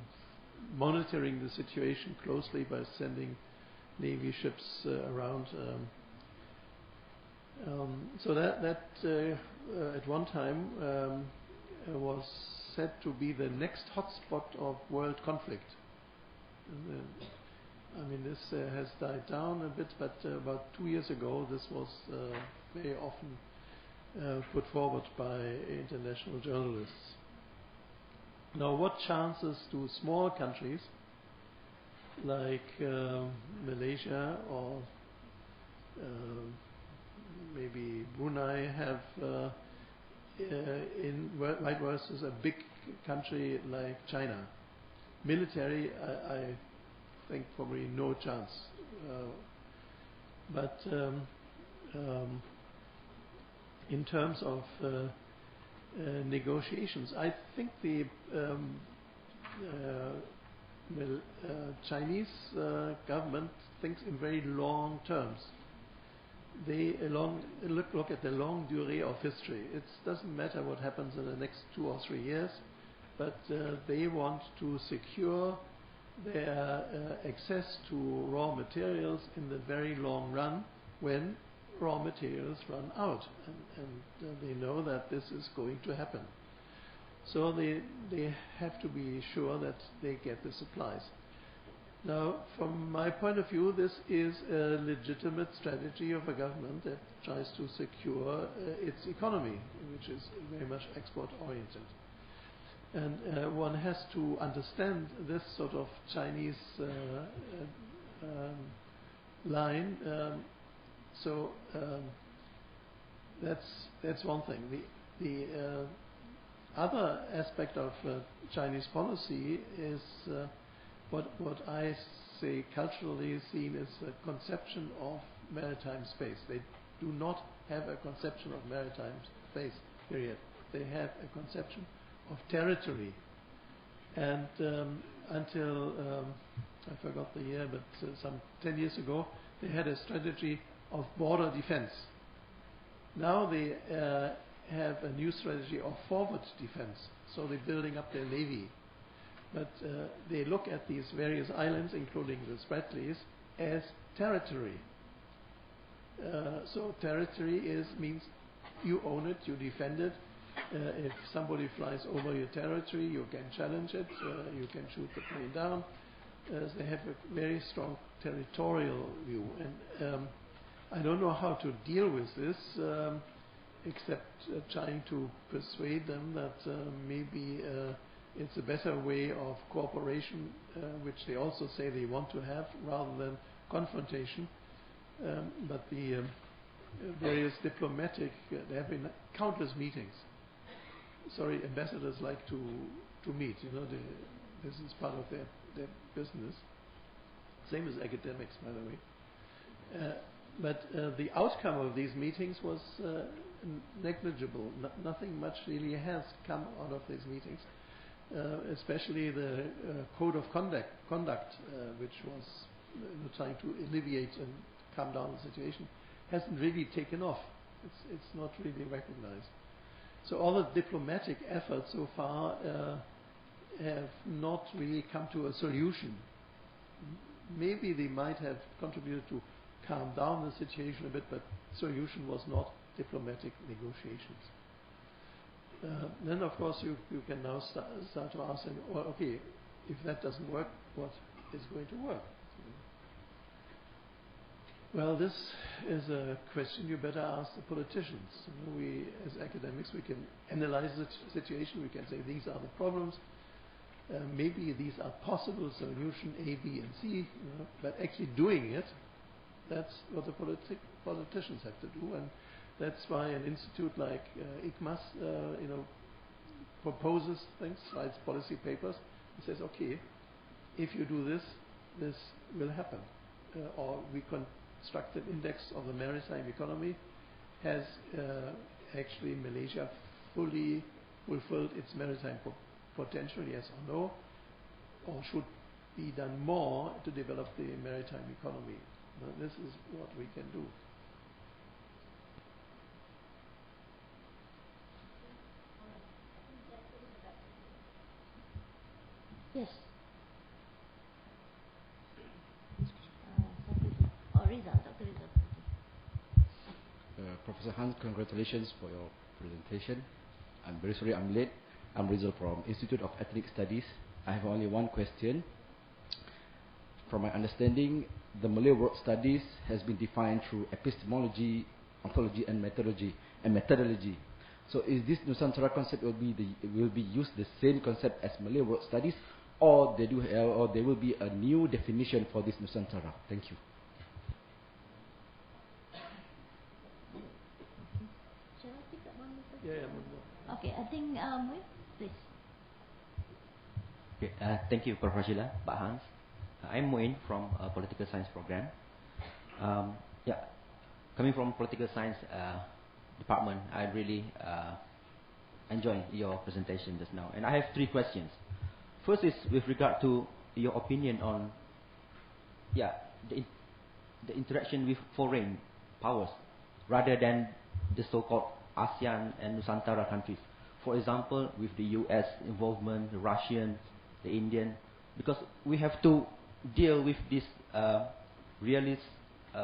monitoring the situation closely by sending Navy ships around. So that at one time was said to be the next hotspot of world conflict. I mean, this has died down a bit, but about 2 years ago, this was very often put forward by international journalists. Now, what chances do small countries like Malaysia or maybe Brunei have vice versus a big country like China? Military, I think probably no chance. But in terms of negotiations, I think the Chinese government thinks in very long terms. They look at the long durée of history. It doesn't matter what happens in the next 2 or 3 years, but they want to secure their access to raw materials in the very long run when raw materials run out, and they know that this is going to happen. So they have to be sure that they get the supplies. Now, from my point of view, this is a legitimate strategy of a government that tries to secure its economy, which is very much export-oriented. And one has to understand this sort of Chinese line. So that's one thing. The other aspect of Chinese policy is what I say culturally seen as a conception of maritime space. They do not have a conception of maritime space, period. They have a conception of territory. And until, I forgot the year, but some 10 years ago, they had a strategy of border defense. Now they have a new strategy of forward defense. So they're building up their navy. But they look at these various islands, including the Spratlys, as territory. So territory means you own it, you defend it. If somebody flies over your territory, you can challenge it, you can shoot the plane down. They have a very strong territorial view. And I don't know how to deal with this, except trying to persuade them that maybe it's a better way of cooperation, which they also say they want to have, rather than confrontation. But the various diplomatic, there have been countless meetings. Sorry, ambassadors like to meet, this is part of their business. Same as academics, by the way. But the outcome of these meetings was negligible. Nothing much really has come out of these meetings. Especially the code of conduct, which was trying to alleviate and calm down the situation, hasn't really taken off. It's not really recognized. So all the diplomatic efforts so far have not really come to a solution. Maybe they might have contributed to calm down the situation a bit, but solution was not diplomatic negotiations. Then, of course, you can now start to ask, okay, if that doesn't work, what is going to work? Well, this is a question you better ask the politicians. We, as academics, we can analyze the situation. We can say these are the problems. Maybe these are possible solution A, B, and C. But actually doing it, that's what the politicians have to do, and that's why an institute like ICMAS, proposes things, writes policy papers, and says, okay, if you do this, this will happen. Or we construct an index of the maritime economy. Has actually Malaysia fully fulfilled its maritime potential, yes or no? Or should be done more to develop the maritime economy? This is what we can do. Yes. Professor Hans, congratulations for your presentation. I'm very sorry I'm late. I'm Rizal from Institute of Ethnic Studies. I have only one question. From my understanding, the Malay word studies has been defined through epistemology, ontology, and methodology. So, is this Nusantara concept will be used the same concept as Malay word studies, or there will be a new definition for this Nusantara? Thank you. Shall I pick up one? Yeah. Okay, I think please. Okay, thank you, Prof. Rashila, Pak Hans. I'm Muin from Political Science program. Coming from Political Science department, I really enjoyed your presentation just now. And I have 3 questions. First is with regard to your opinion on the interaction with foreign powers rather than the so-called ASEAN and Nusantara countries. For example, with the US involvement, the Russian, the Indian, because we have to deal with this realist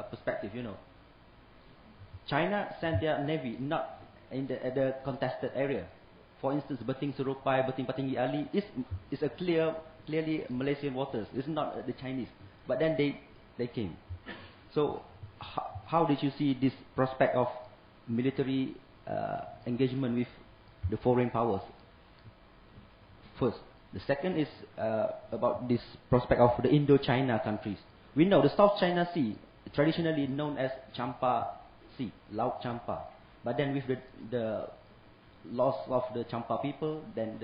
perspective, China sent their navy not in the contested area. For instance, Beting Serupai, Beting Patinggi Ali is a clearly Malaysian waters. It's not the Chinese. But then they came. So how did you see this prospect of military engagement with the foreign powers? First. The second is about this prospect of the Indo-China countries. We know the South China Sea, traditionally known as Champa Sea, Laut Champa. But then with the loss of the Champa people, then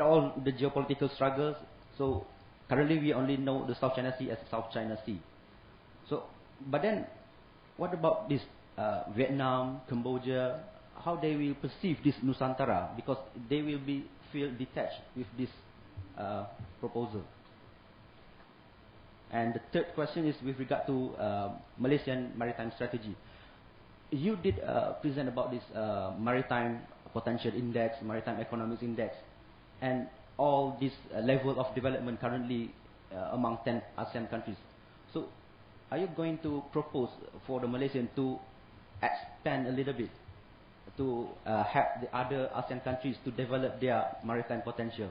all the geopolitical struggles, so currently we only know the South China Sea as South China Sea. So, but then what about this Vietnam, Cambodia, how they will perceive this Nusantara, because they will feel detached with this proposal. And the third question is with regard to Malaysian maritime strategy. You did present about this maritime potential index, maritime economics index, and all this level of development currently among 10 ASEAN countries. So, are you going to propose for the Malaysian to expand a little bit to help the other ASEAN countries to develop their maritime potential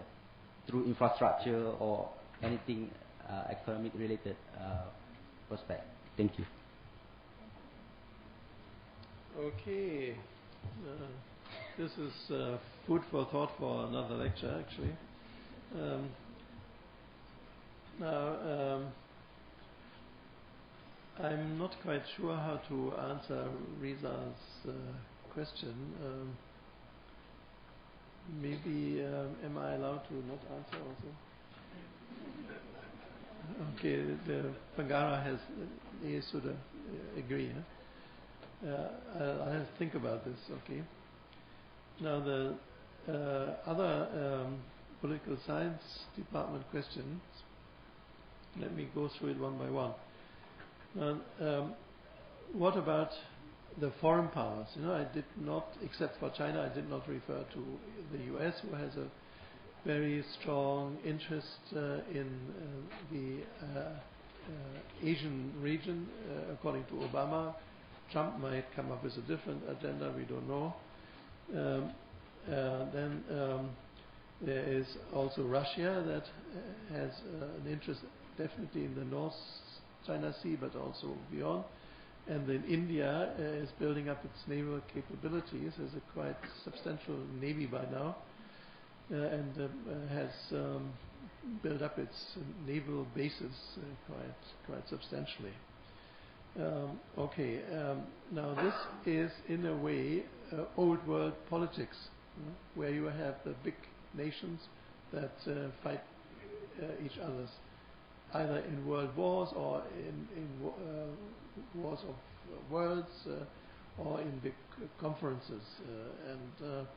through infrastructure or anything economic related prospect? Thank you. Okay. This is food for thought for another lecture, actually. I'm not quite sure how to answer Riza's question. Maybe am I allowed to not answer also? Okay, the Pangara has sort of agree. I'll have to think about this. Okay. Now the other political science department questions. Let me go through it one by one. What about the foreign powers? I did not, except for China, I did not refer to the US, who has a very strong interest in the Asian region, according to Obama. Trump might come up with a different agenda, we don't know. Then there is also Russia that has an interest definitely in the North China Sea, but also beyond. And then India is building up its naval capabilities, has a quite substantial navy by now, and has built up its naval bases quite substantially. Now this is in a way old world politics, where you have the big nations that fight each other's, either in world wars or in wars of worlds or in big conferences, and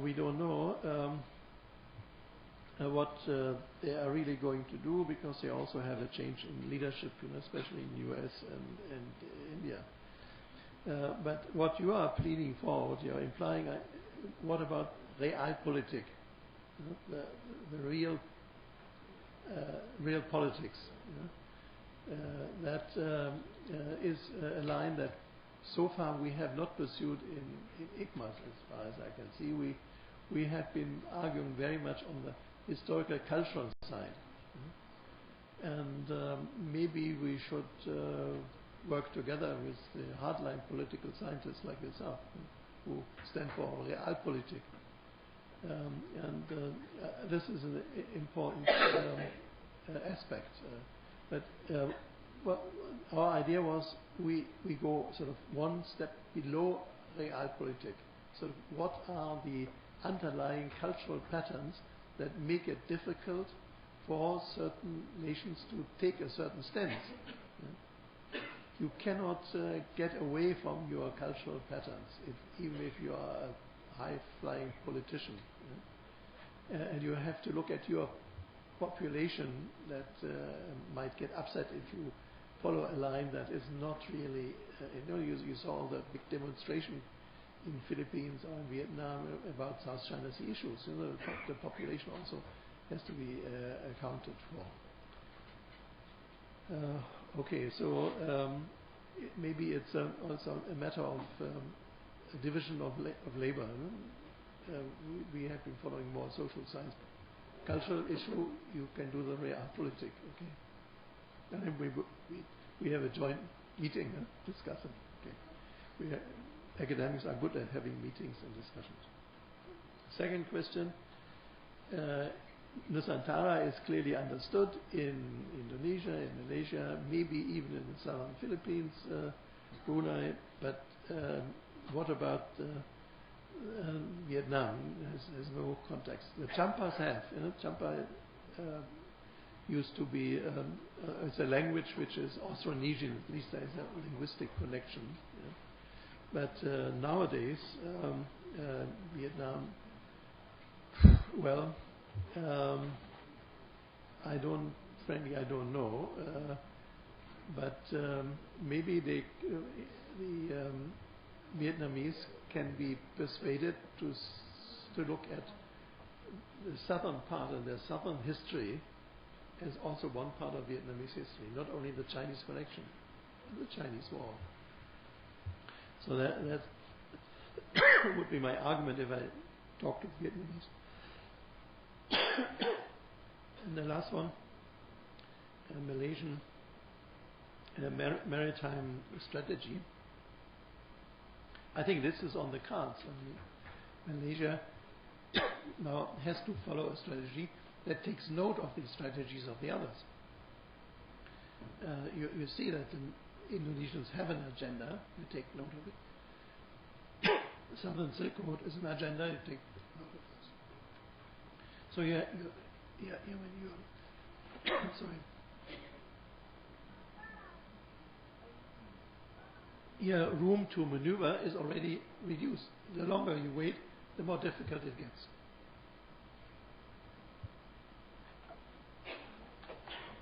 we don't know what they are really going to do, because they also have a change in leadership, especially in US and India. But what you are pleading for, what you are implying, what about realpolitik, the real politics? That is a line that so far we have not pursued in ICMAS, as far as I can see. We have been arguing very much on the historical cultural side, and maybe we should work together with the hardline political scientists like yourself, who stand for realpolitik. And this is an important aspect. But well, our idea was we go sort of one step below realpolitik. So what are the underlying cultural patterns that make it difficult for certain nations to take a certain stance? You cannot get away from your cultural patterns, even if you are a high-flying politician. And you have to look at your population that might get upset if you follow a line that is not really, you saw the big demonstration in Philippines or in Vietnam about South China Sea issues. The population also has to be accounted for. So maybe it's also a matter of a division of labor. We have been following more social science. Cultural issue, you can do the realpolitik. Okay, and we have a joint meeting, discuss it. Okay, academics are good at having meetings and discussions. Second question. Nusantara is clearly understood in Indonesia, in Malaysia, maybe even in the southern Philippines, Brunei, but what about Vietnam? Has no context. The Champas have. Champa used to be, it's a language which is Austronesian, at least there is a linguistic connection. But nowadays, Vietnam, well, I don't know, but maybe the Vietnamese can be persuaded to look at the southern part and their southern history as also one part of Vietnamese history, not only the Chinese connection, the Chinese War. So that would be my argument if I talk to Vietnamese. And the last one, Malaysian maritime strategy. I think this is on the cards. Malaysia now has to follow a strategy that takes note of the strategies of the others. you see that Indonesians have an agenda. You take note of it. Southern Silk Road is an agenda. You take note of this. So when you sorry. Your room to maneuver is already reduced. The longer you wait, the more difficult it gets.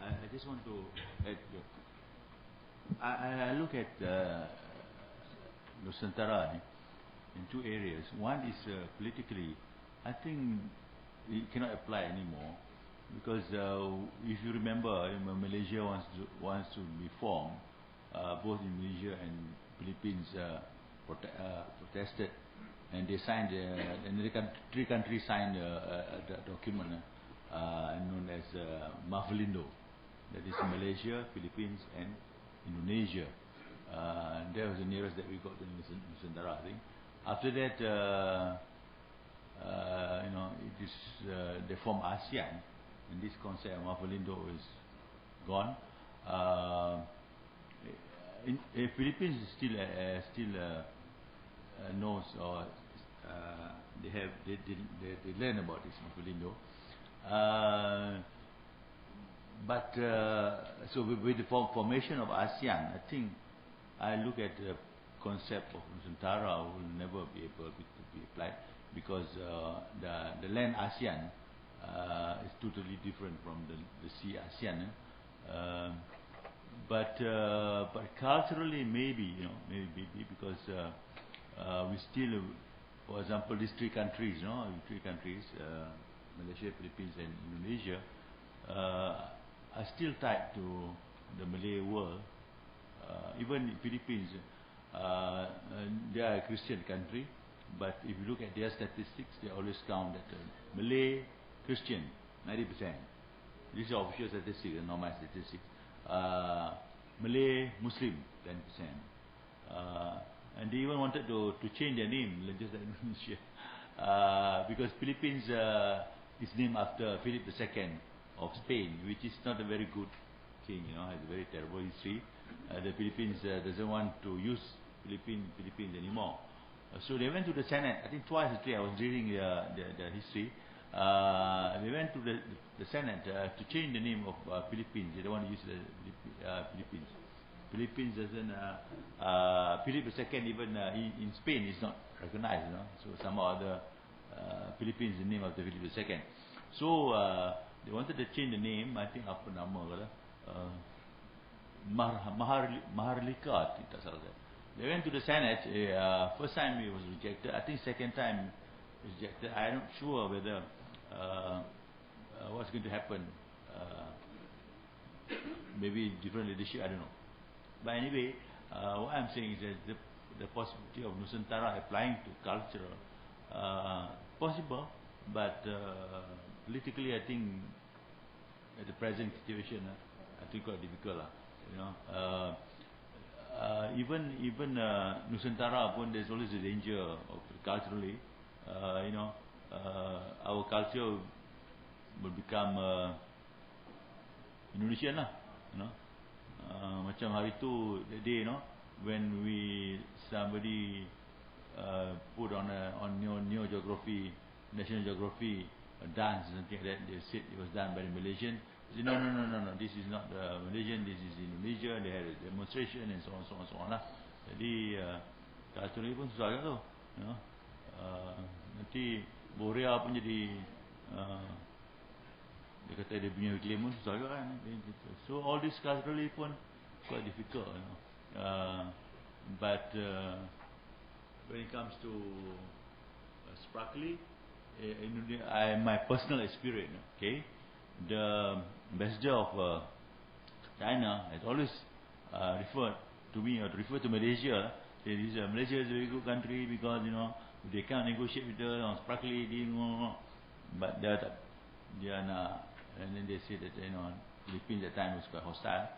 I just want to add. I look at Nusantara in two areas. One is politically, I think it cannot apply anymore because if you remember, Malaysia wants to be formed. Both Indonesia and Philippines protested, and they signed. And three countries signed a document known as Mavelindo. That is Malaysia, Philippines, and Indonesia. That was the nearest that we got to Nusantara, I think. After that, it is they form ASEAN, and this concept of Mavelindo is gone. Philippines is still knows or they learn about this Mavelindo. But so with the formation of ASEAN, I think I look at the concept of Nusantara will never be able to be applied because the land ASEAN is totally different from the sea ASEAN. But culturally maybe because we still, for example, these three countries, Malaysia, Philippines, and Indonesia, are still tied to the Malay world. Even Philippines, they are a Christian country, but if you look at their statistics, they always count that Malay, Christian, 90%. These are official statistics, normal statistics. Malay, Muslim, 10%. And they even wanted to change their name, just like Indonesia, because Philippines is named after Philip II of Spain, which is not a very good king, has a very terrible history. The Philippines doesn't want to use Philippines anymore. So they went to the Senate, I think twice or three, I was reading the history. They went to the Senate to change the name of Philippines. They don't want to use the Philippines. Philippines doesn't. Philip II even in Spain is not recognized. So somehow other Philippines is the name of the Philip II. So they wanted to change the name. I think apa nama kala Maharlika. They went to the Senate. First time it was rejected. I think second time rejected. I'm not sure whether what's going to happen. Maybe different leadership, I don't know. But anyway, what I'm saying is that the possibility of Nusantara applying to culture possible, but politically, I think at the present situation, I think quite difficult. Even Nusantara, there's always a danger of culturally. Our culture will become Indonesian lah, macam hari tu that day, when somebody put on Neo Geography, National Geography, a dance or something like that. They said it was done by the Malaysian. They said, no, this is not the Malaysian, this is Indonesia. They had a demonstration and so on lah. Jadi culture pun susah kan tu, nanti Borea pun jadi dia kata dia punya claim pun susah kan. So all this culturally pun quite difficult, but when it comes to sparkly, my personal experience, the ambassador of China has always referred to me or referred to Malaysia. Malaysia is a very good country because they can't negotiate with her on sparkly, but they are not. And then they say that Philippines at that time was quite hostile.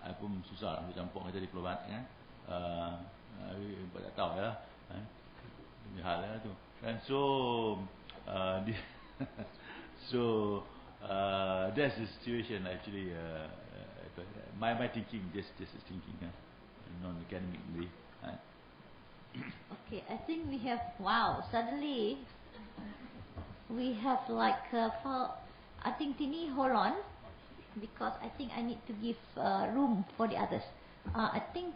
I pun susah nak campur kata diplomat kan. Tak tahu lah. Ini hal lah tu. And so that's the situation actually at My thinking, just thinking, non-academically. Okay, I think we have, wow, suddenly we have like, I think Tini, hold on, because I think I need to give room for the others. I think,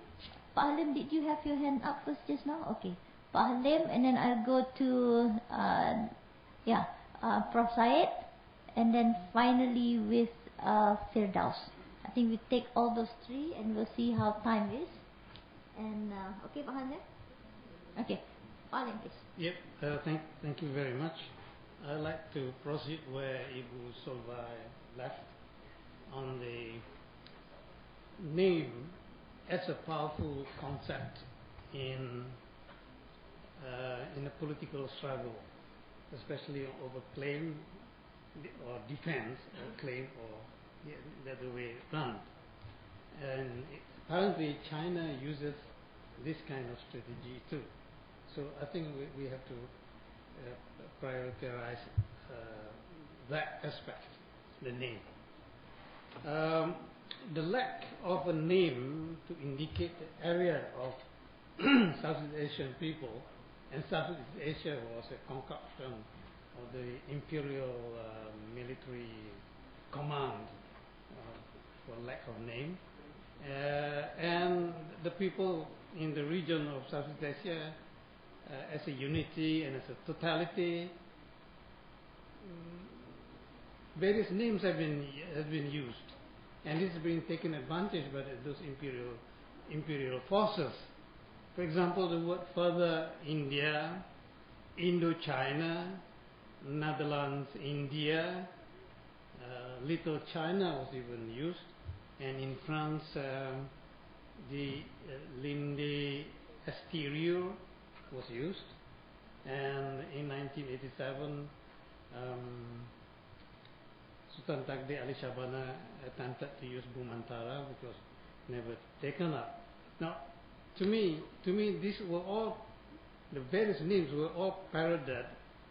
Pak Halim, did you have your hand up first just now? Okay, Pak Halim, and then I'll go to, Prof. Syed, and then finally with Firdaus. I think we take all those three and we'll see how time is. And, okay, Pak Halim? Okay, Pak Halim, please. Yep, thank you very much. I'd like to proceed where Ibu Solvay left on the name as a powerful concept in a political struggle, especially over claim or defense, or claim, or the other way around. And apparently China uses this kind of strategy too. So I think we have to prioritize that aspect, the name. The lack of a name to indicate the area of Southeast Asian people, and Southeast Asia was a concoction of the imperial military command, for lack of name, and the people in the region of Southeast Asia as a unity and as a totality. Various names have been used, and this is being taken advantage by those imperial forces. For example, the word further India, Indochina, Netherlands, India, Little China was even used, and in France, the Linde Exterior was used, and in 1987, Sultan Takdir Ali Shabana attempted to use Bumantara, which was never taken up. Now, to me, these were all, the various names were all parodied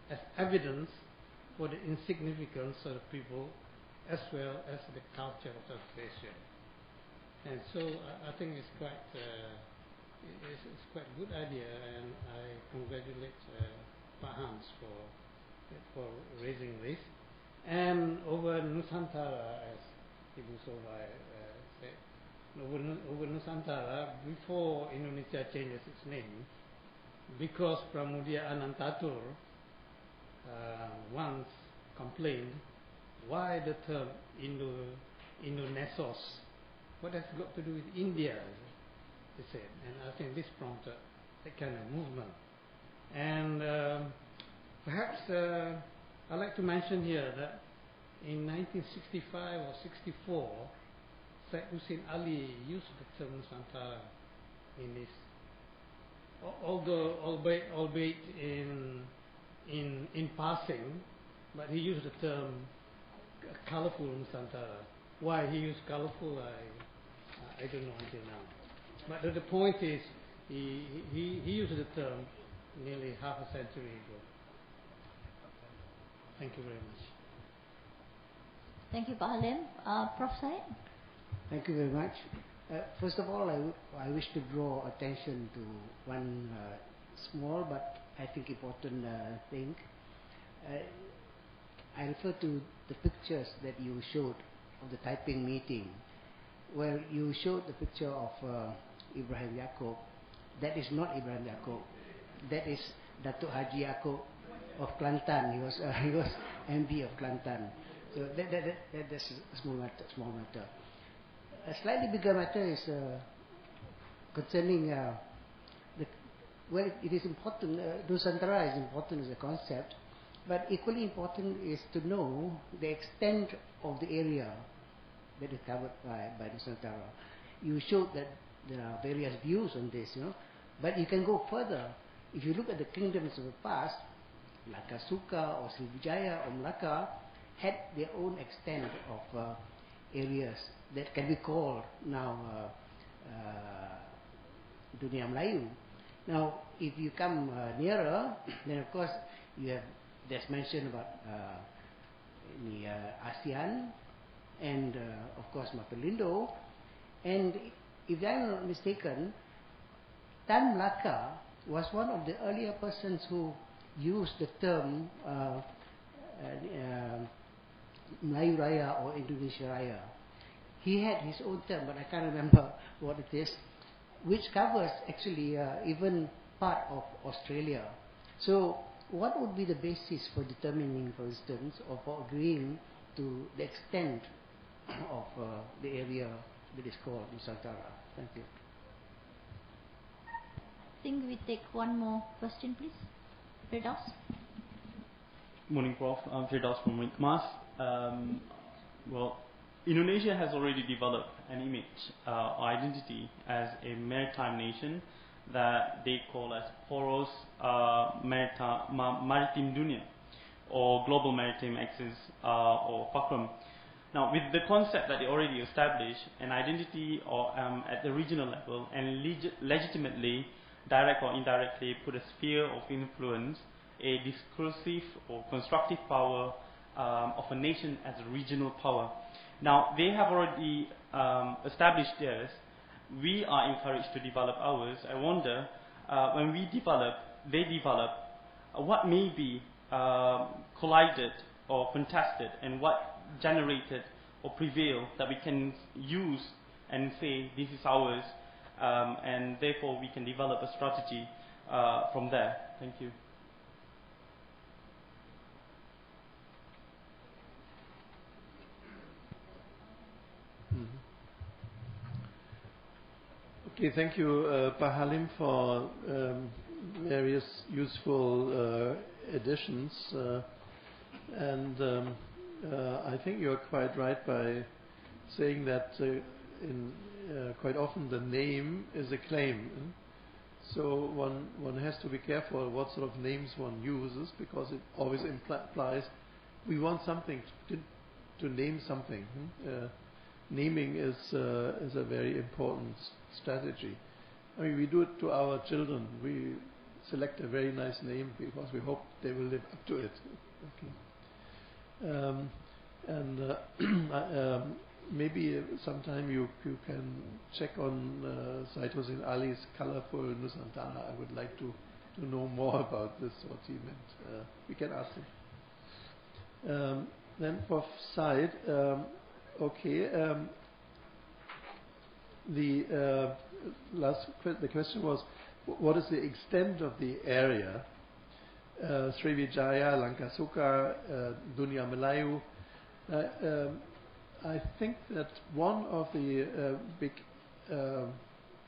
as evidence for the insignificance of the people as well as the culture of South Asia. And so I think it's quite a good idea, and I congratulate Pak Hans for raising this. And over Nusantara, as Ibu Solvay said, over Nusantara, before Indonesia changes its name, because Pramudia Anantatur once complained, why the term Indonesos? What has got to do with India? They said, and I think this prompted that kind of movement. And perhaps I'd like to mention here that in 1965 or 64, Syed Hussein Ali used the term Nusantara in his, albeit in passing, but he used the term colorful Nusantara. Why he used colorful, I don't know until now. But the point is, he used the term nearly half a century ago. Thank you very much. Thank you, Pak Halim. Prof. Syed? Thank you very much. First of all, I wish to draw attention to one small but I think important thing. I refer to the pictures that you showed of the typing meeting, where you showed the picture of Ibrahim Yaakob. That is not Ibrahim Yaakob. That is Datuk Haji Yaakob of Kelantan. He was MD of Kelantan. So that's a small matter. A slightly bigger matter is concerning it is important. Nusantara is important as a concept, but equally important is to know the extent of the area that is covered by Nusantara. You showed that there are various views on this, but you can go further. If you look at the kingdoms of the past, like Asuka or Srivijaya or Melaka, had their own extent of areas that can be called now Dunia Melayu. Now, if you come nearer, then of course there's mention about the ASEAN, and of course Mapelindo. And if I'm not mistaken, Tan Melaka was one of the earlier persons who used the term Melayu Raya or Indonesia Raya. He had his own term, but I can't remember what it is, which covers actually even part of Australia. So what would be the basis for determining, for instance, or for agreeing to the extent of the area that is called Nusantara? Thank you. I think we take one more question, please. Firdaus. Morning, Prof. I'm Firdaus from Mas. Well, Indonesia has already developed an image, identity as a maritime nation that they call as Poros Maritim Dunia, or Global Maritime Axis, or FACRM. Now, with the concept that they already established, an identity or at the regional level, and legitimately, direct or indirectly, put a sphere of influence, a discursive or constructive power of a nation as a regional power. Now, they have already established theirs. We are encouraged to develop ours. I wonder, when we develop, they develop, what may be collided or contested, and what generated or prevailed that we can use and say this is ours, and therefore we can develop a strategy from there. Thank you. Okay, thank you, Pak Halim, for various useful additions. I think you're quite right by saying that quite often the name is a claim. So one has to be careful what sort of names one uses, because it always implies we want something to name something. Naming is a very important strategy. I mean, we do it to our children. We select a very nice name because we hope they will live up to it. Okay. Maybe sometime you can check on Saitusin Ali's colorful Nusantara. I would like to know more about this, what he meant. We can ask him. Then Prof. Said, okay. The question was, what is the extent of the area? Sriwijaya, Langkasuka, Dunia Melayu. I think that one of the big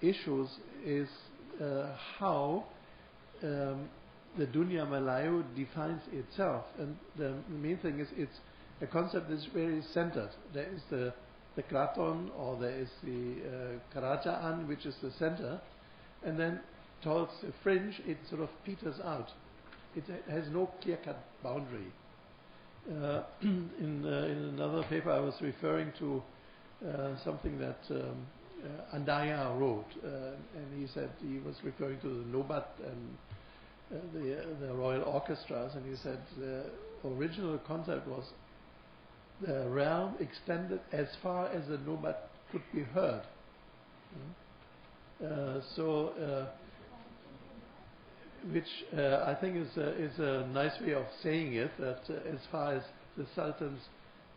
issues is how the Dunia Melayu defines itself. And the main thing is it's a concept that is very centered. There is the Kraton, or there is the Kerajaan, which is the center, and then towards the fringe it sort of peters out. It has no clear-cut boundary. In another paper I was referring to something that Andaya wrote, and he said he was referring to the Nobat and the Royal Orchestras, and he said the original concept was the realm extended as far as the Nobat could be heard. Which I think is a nice way of saying it, that as far as the Sultan's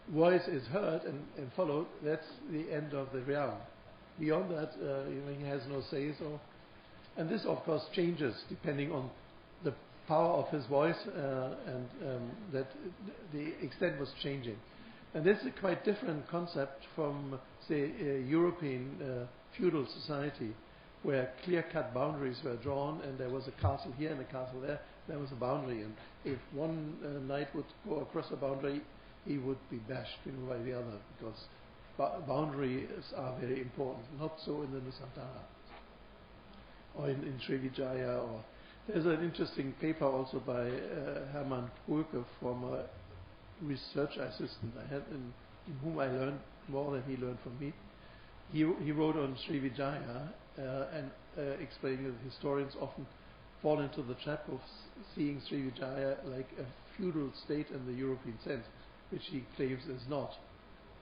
voice is heard and followed, that's the end of the realm. Beyond that, he has no say so. And this, of course, changes depending on the power of his voice, and that the extent was changing. And this is a quite different concept from, say, a European feudal society, where clear-cut boundaries were drawn, and there was a castle here and a castle there. There was a boundary, and if one knight would go across the boundary, he would be bashed by the other, because boundaries are very important. Not so in the Nusantara or in Sriwijaya. Or there's an interesting paper also by Hermann Pulke, a former research assistant I had, in whom I learned more than he learned from me. He wrote on Sriwijaya and explaining that historians often fall into the trap of seeing Sriwijaya like a feudal state in the European sense, which he claims is not.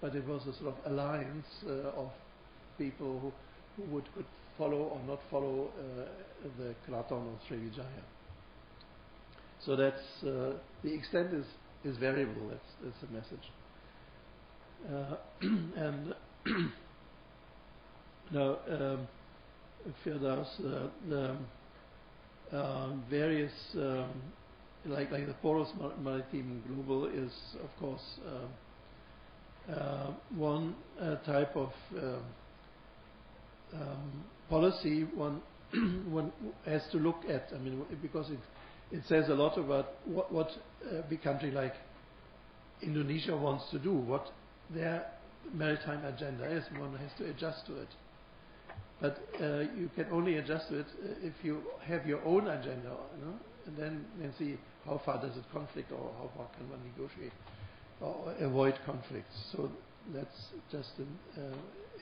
but it was a sort of alliance of people who could follow or not follow the Keraton or Sriwijaya. So that's the extent is variable. That's the message. And now, Firdaus, the various like the Porous Maritime Global is of course one type of policy one has to look at. I mean, because it says a lot about what a big country like Indonesia wants to do, what their maritime agenda is. One has to adjust to it. But you can only adjust to it if you have your own agenda, and then see how far does it conflict, or how far can one negotiate or avoid conflicts. So that's just an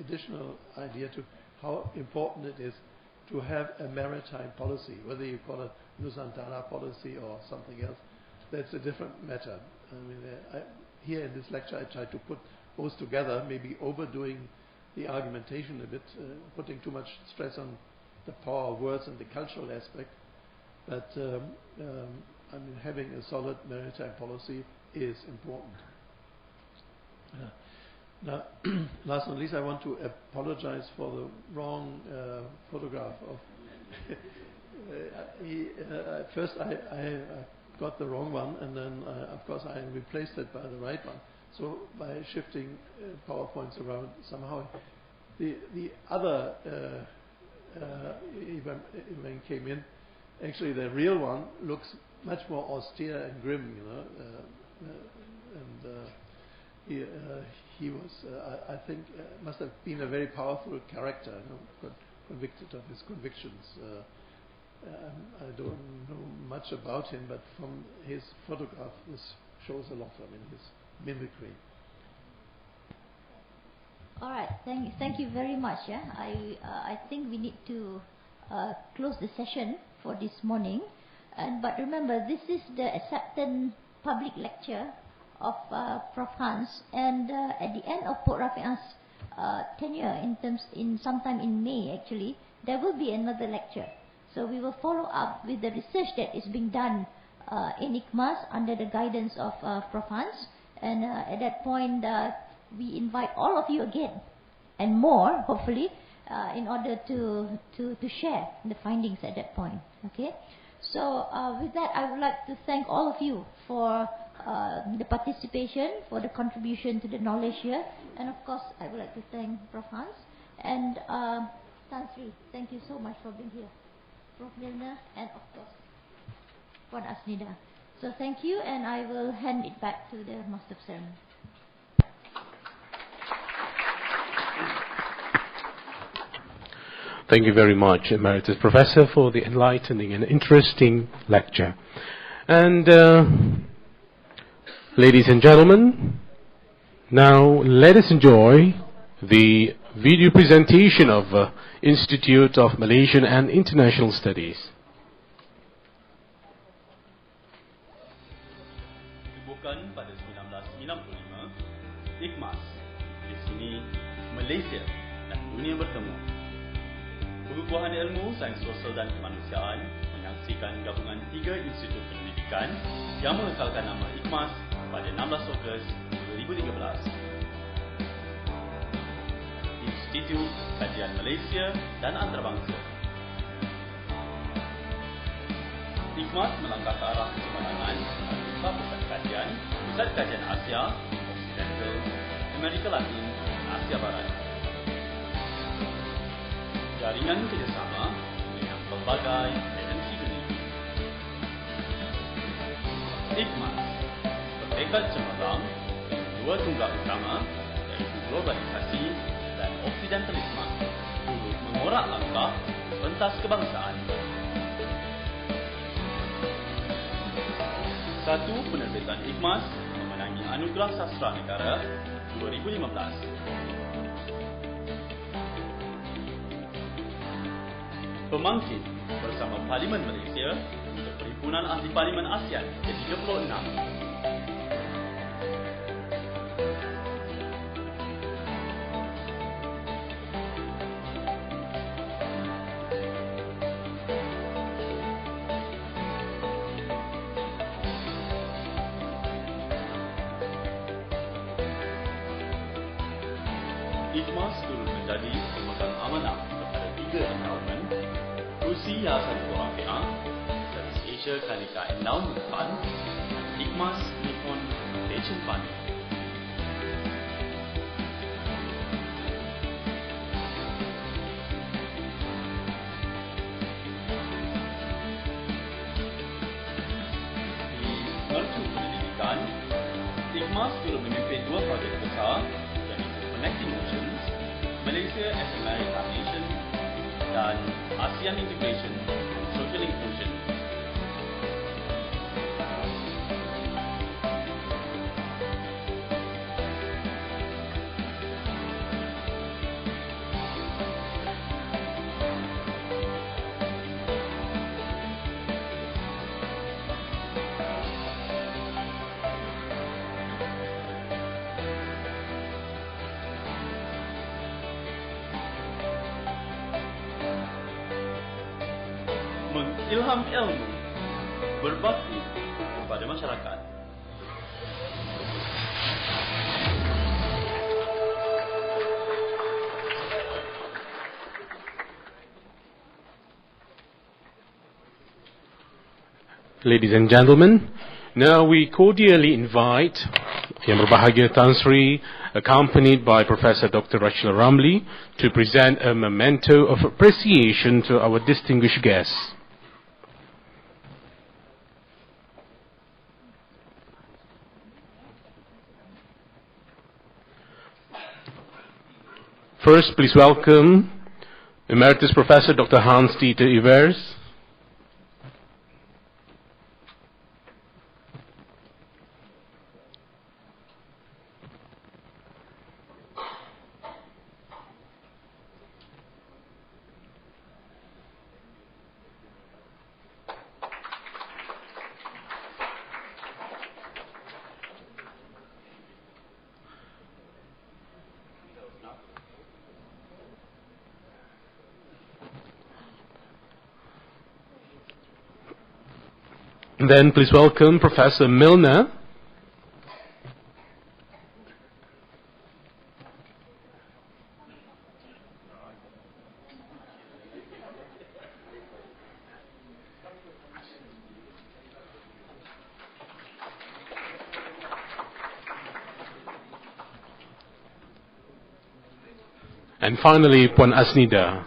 additional idea to how important it is to have a maritime policy, whether you call it Nusantara policy or something else. That's a different matter. I mean, here in this lecture I tried to put both together, maybe overdoing the argumentation a bit, putting too much stress on the power of words and the cultural aspect. But I mean, having a solid maritime policy is important. Now, last but not least, I want to apologize for the wrong photograph of. First, I got the wrong one, and then, of course, I replaced it by the right one. So, by shifting PowerPoints around somehow, the other event came in. Actually, the real one looks much more austere and grim, he was, I think, must have been a very powerful character, convicted of his convictions. I don't know much about him, but from his photograph, this shows a lot. I mean, his mimicry. All right, thank you very much. Yeah, I think we need to close the session for this morning. But remember, this is the acceptance public lecture of Prof. Hans, and at the end of Prof. Rafeah's tenure, sometime in May actually, there will be another lecture. So we will follow up with the research that is being done in ICMAS under the guidance of Prof. Hans, and at that point we invite all of you again and more, hopefully, in order to share the findings at that point. Okay. So with that, I would like to thank all of you for the participation, for the contribution to the knowledge here, and of course I would like to thank Prof. Hans and Tan Sri. Thank you so much for being here, Prof. Milner, and of course Puan Asnida. So thank you, and I will hand it back to the Master of Ceremony. Thank you very much, Emeritus Professor, for the enlightening and interesting lecture. And ladies and gentlemen, now let us enjoy the video presentation of Institute of Malaysian and International Studies. Dibubuhkan pada 1995, ICMAS, di sini Malaysia dan dunia bertemu. Perguruan Ilmu Sains Sosial dan Kemanusiaan menyaksikan gabungan 3 institut pendidikan yang mengekalkan nama ICMAS pada 16 Ogos 2013. Institut, Kajian Malaysia dan Antarabangsa. ICMAS melangkah ke arah keseimbangan antara pusat kajian, pusat kajian Asia, Occidental, Amerika Latin dan Asia Barat. Jaringan kerjasama dengan pelbagai agensi dunia. ICMAS bertekad cemerlang dengan 2 tunggak utama, iaitu globalisasi dan oksidentalisme, untuk mengorak langkah pentas kebangsaan. 1. Penerbitan ICMAS memenangi Anugerah Sastra Negara 2015. Pemangkin bersama Parlimen Malaysia untuk Perhimpunan Ahli Parlimen ASEAN ke-36. turut menjadi pemegang amanah kepada 3 endowment, Rusia satu Rafeah, Southeast Asia Kanika Endowment Fund, IKMAS Nippon Foundation Fund. Mercu pendidikan, IKMAS turut memimpin 2 projek besar, iaitu Connecting Oceans, Malaysia as a Maritime Nation, dan ASEAN Integration and Social Inclusion. Ilham ilmu, berbakti kepada masyarakat. Ladies and gentlemen, now we cordially invite Yang Berbahagia Tan Sri, accompanied by Professor Dr. Rashila Ramli, to present a memento of appreciation to our distinguished guests. First, please welcome Emeritus Professor Dr. Hans-Dieter Evers. Then please welcome Professor Milner. And finally, Puan Asnida.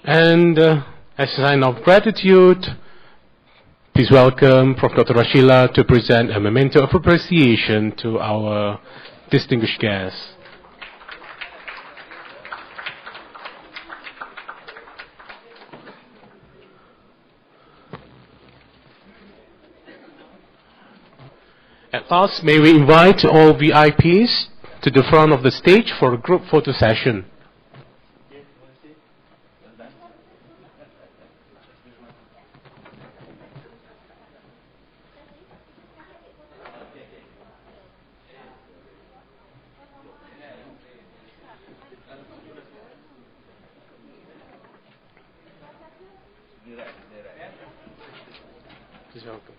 And as a sign of gratitude, please welcome Prof. Dr. Rashila to present a memento of appreciation to our distinguished guests. At last, may we invite all VIPs to the front of the stage for a group photo session. Please welcome.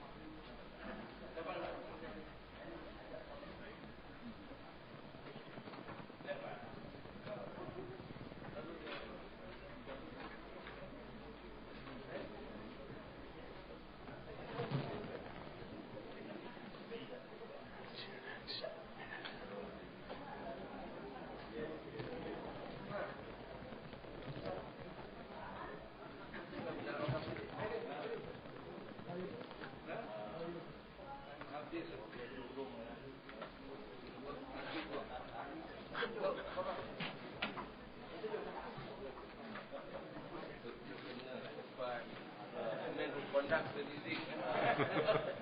Conduct the music.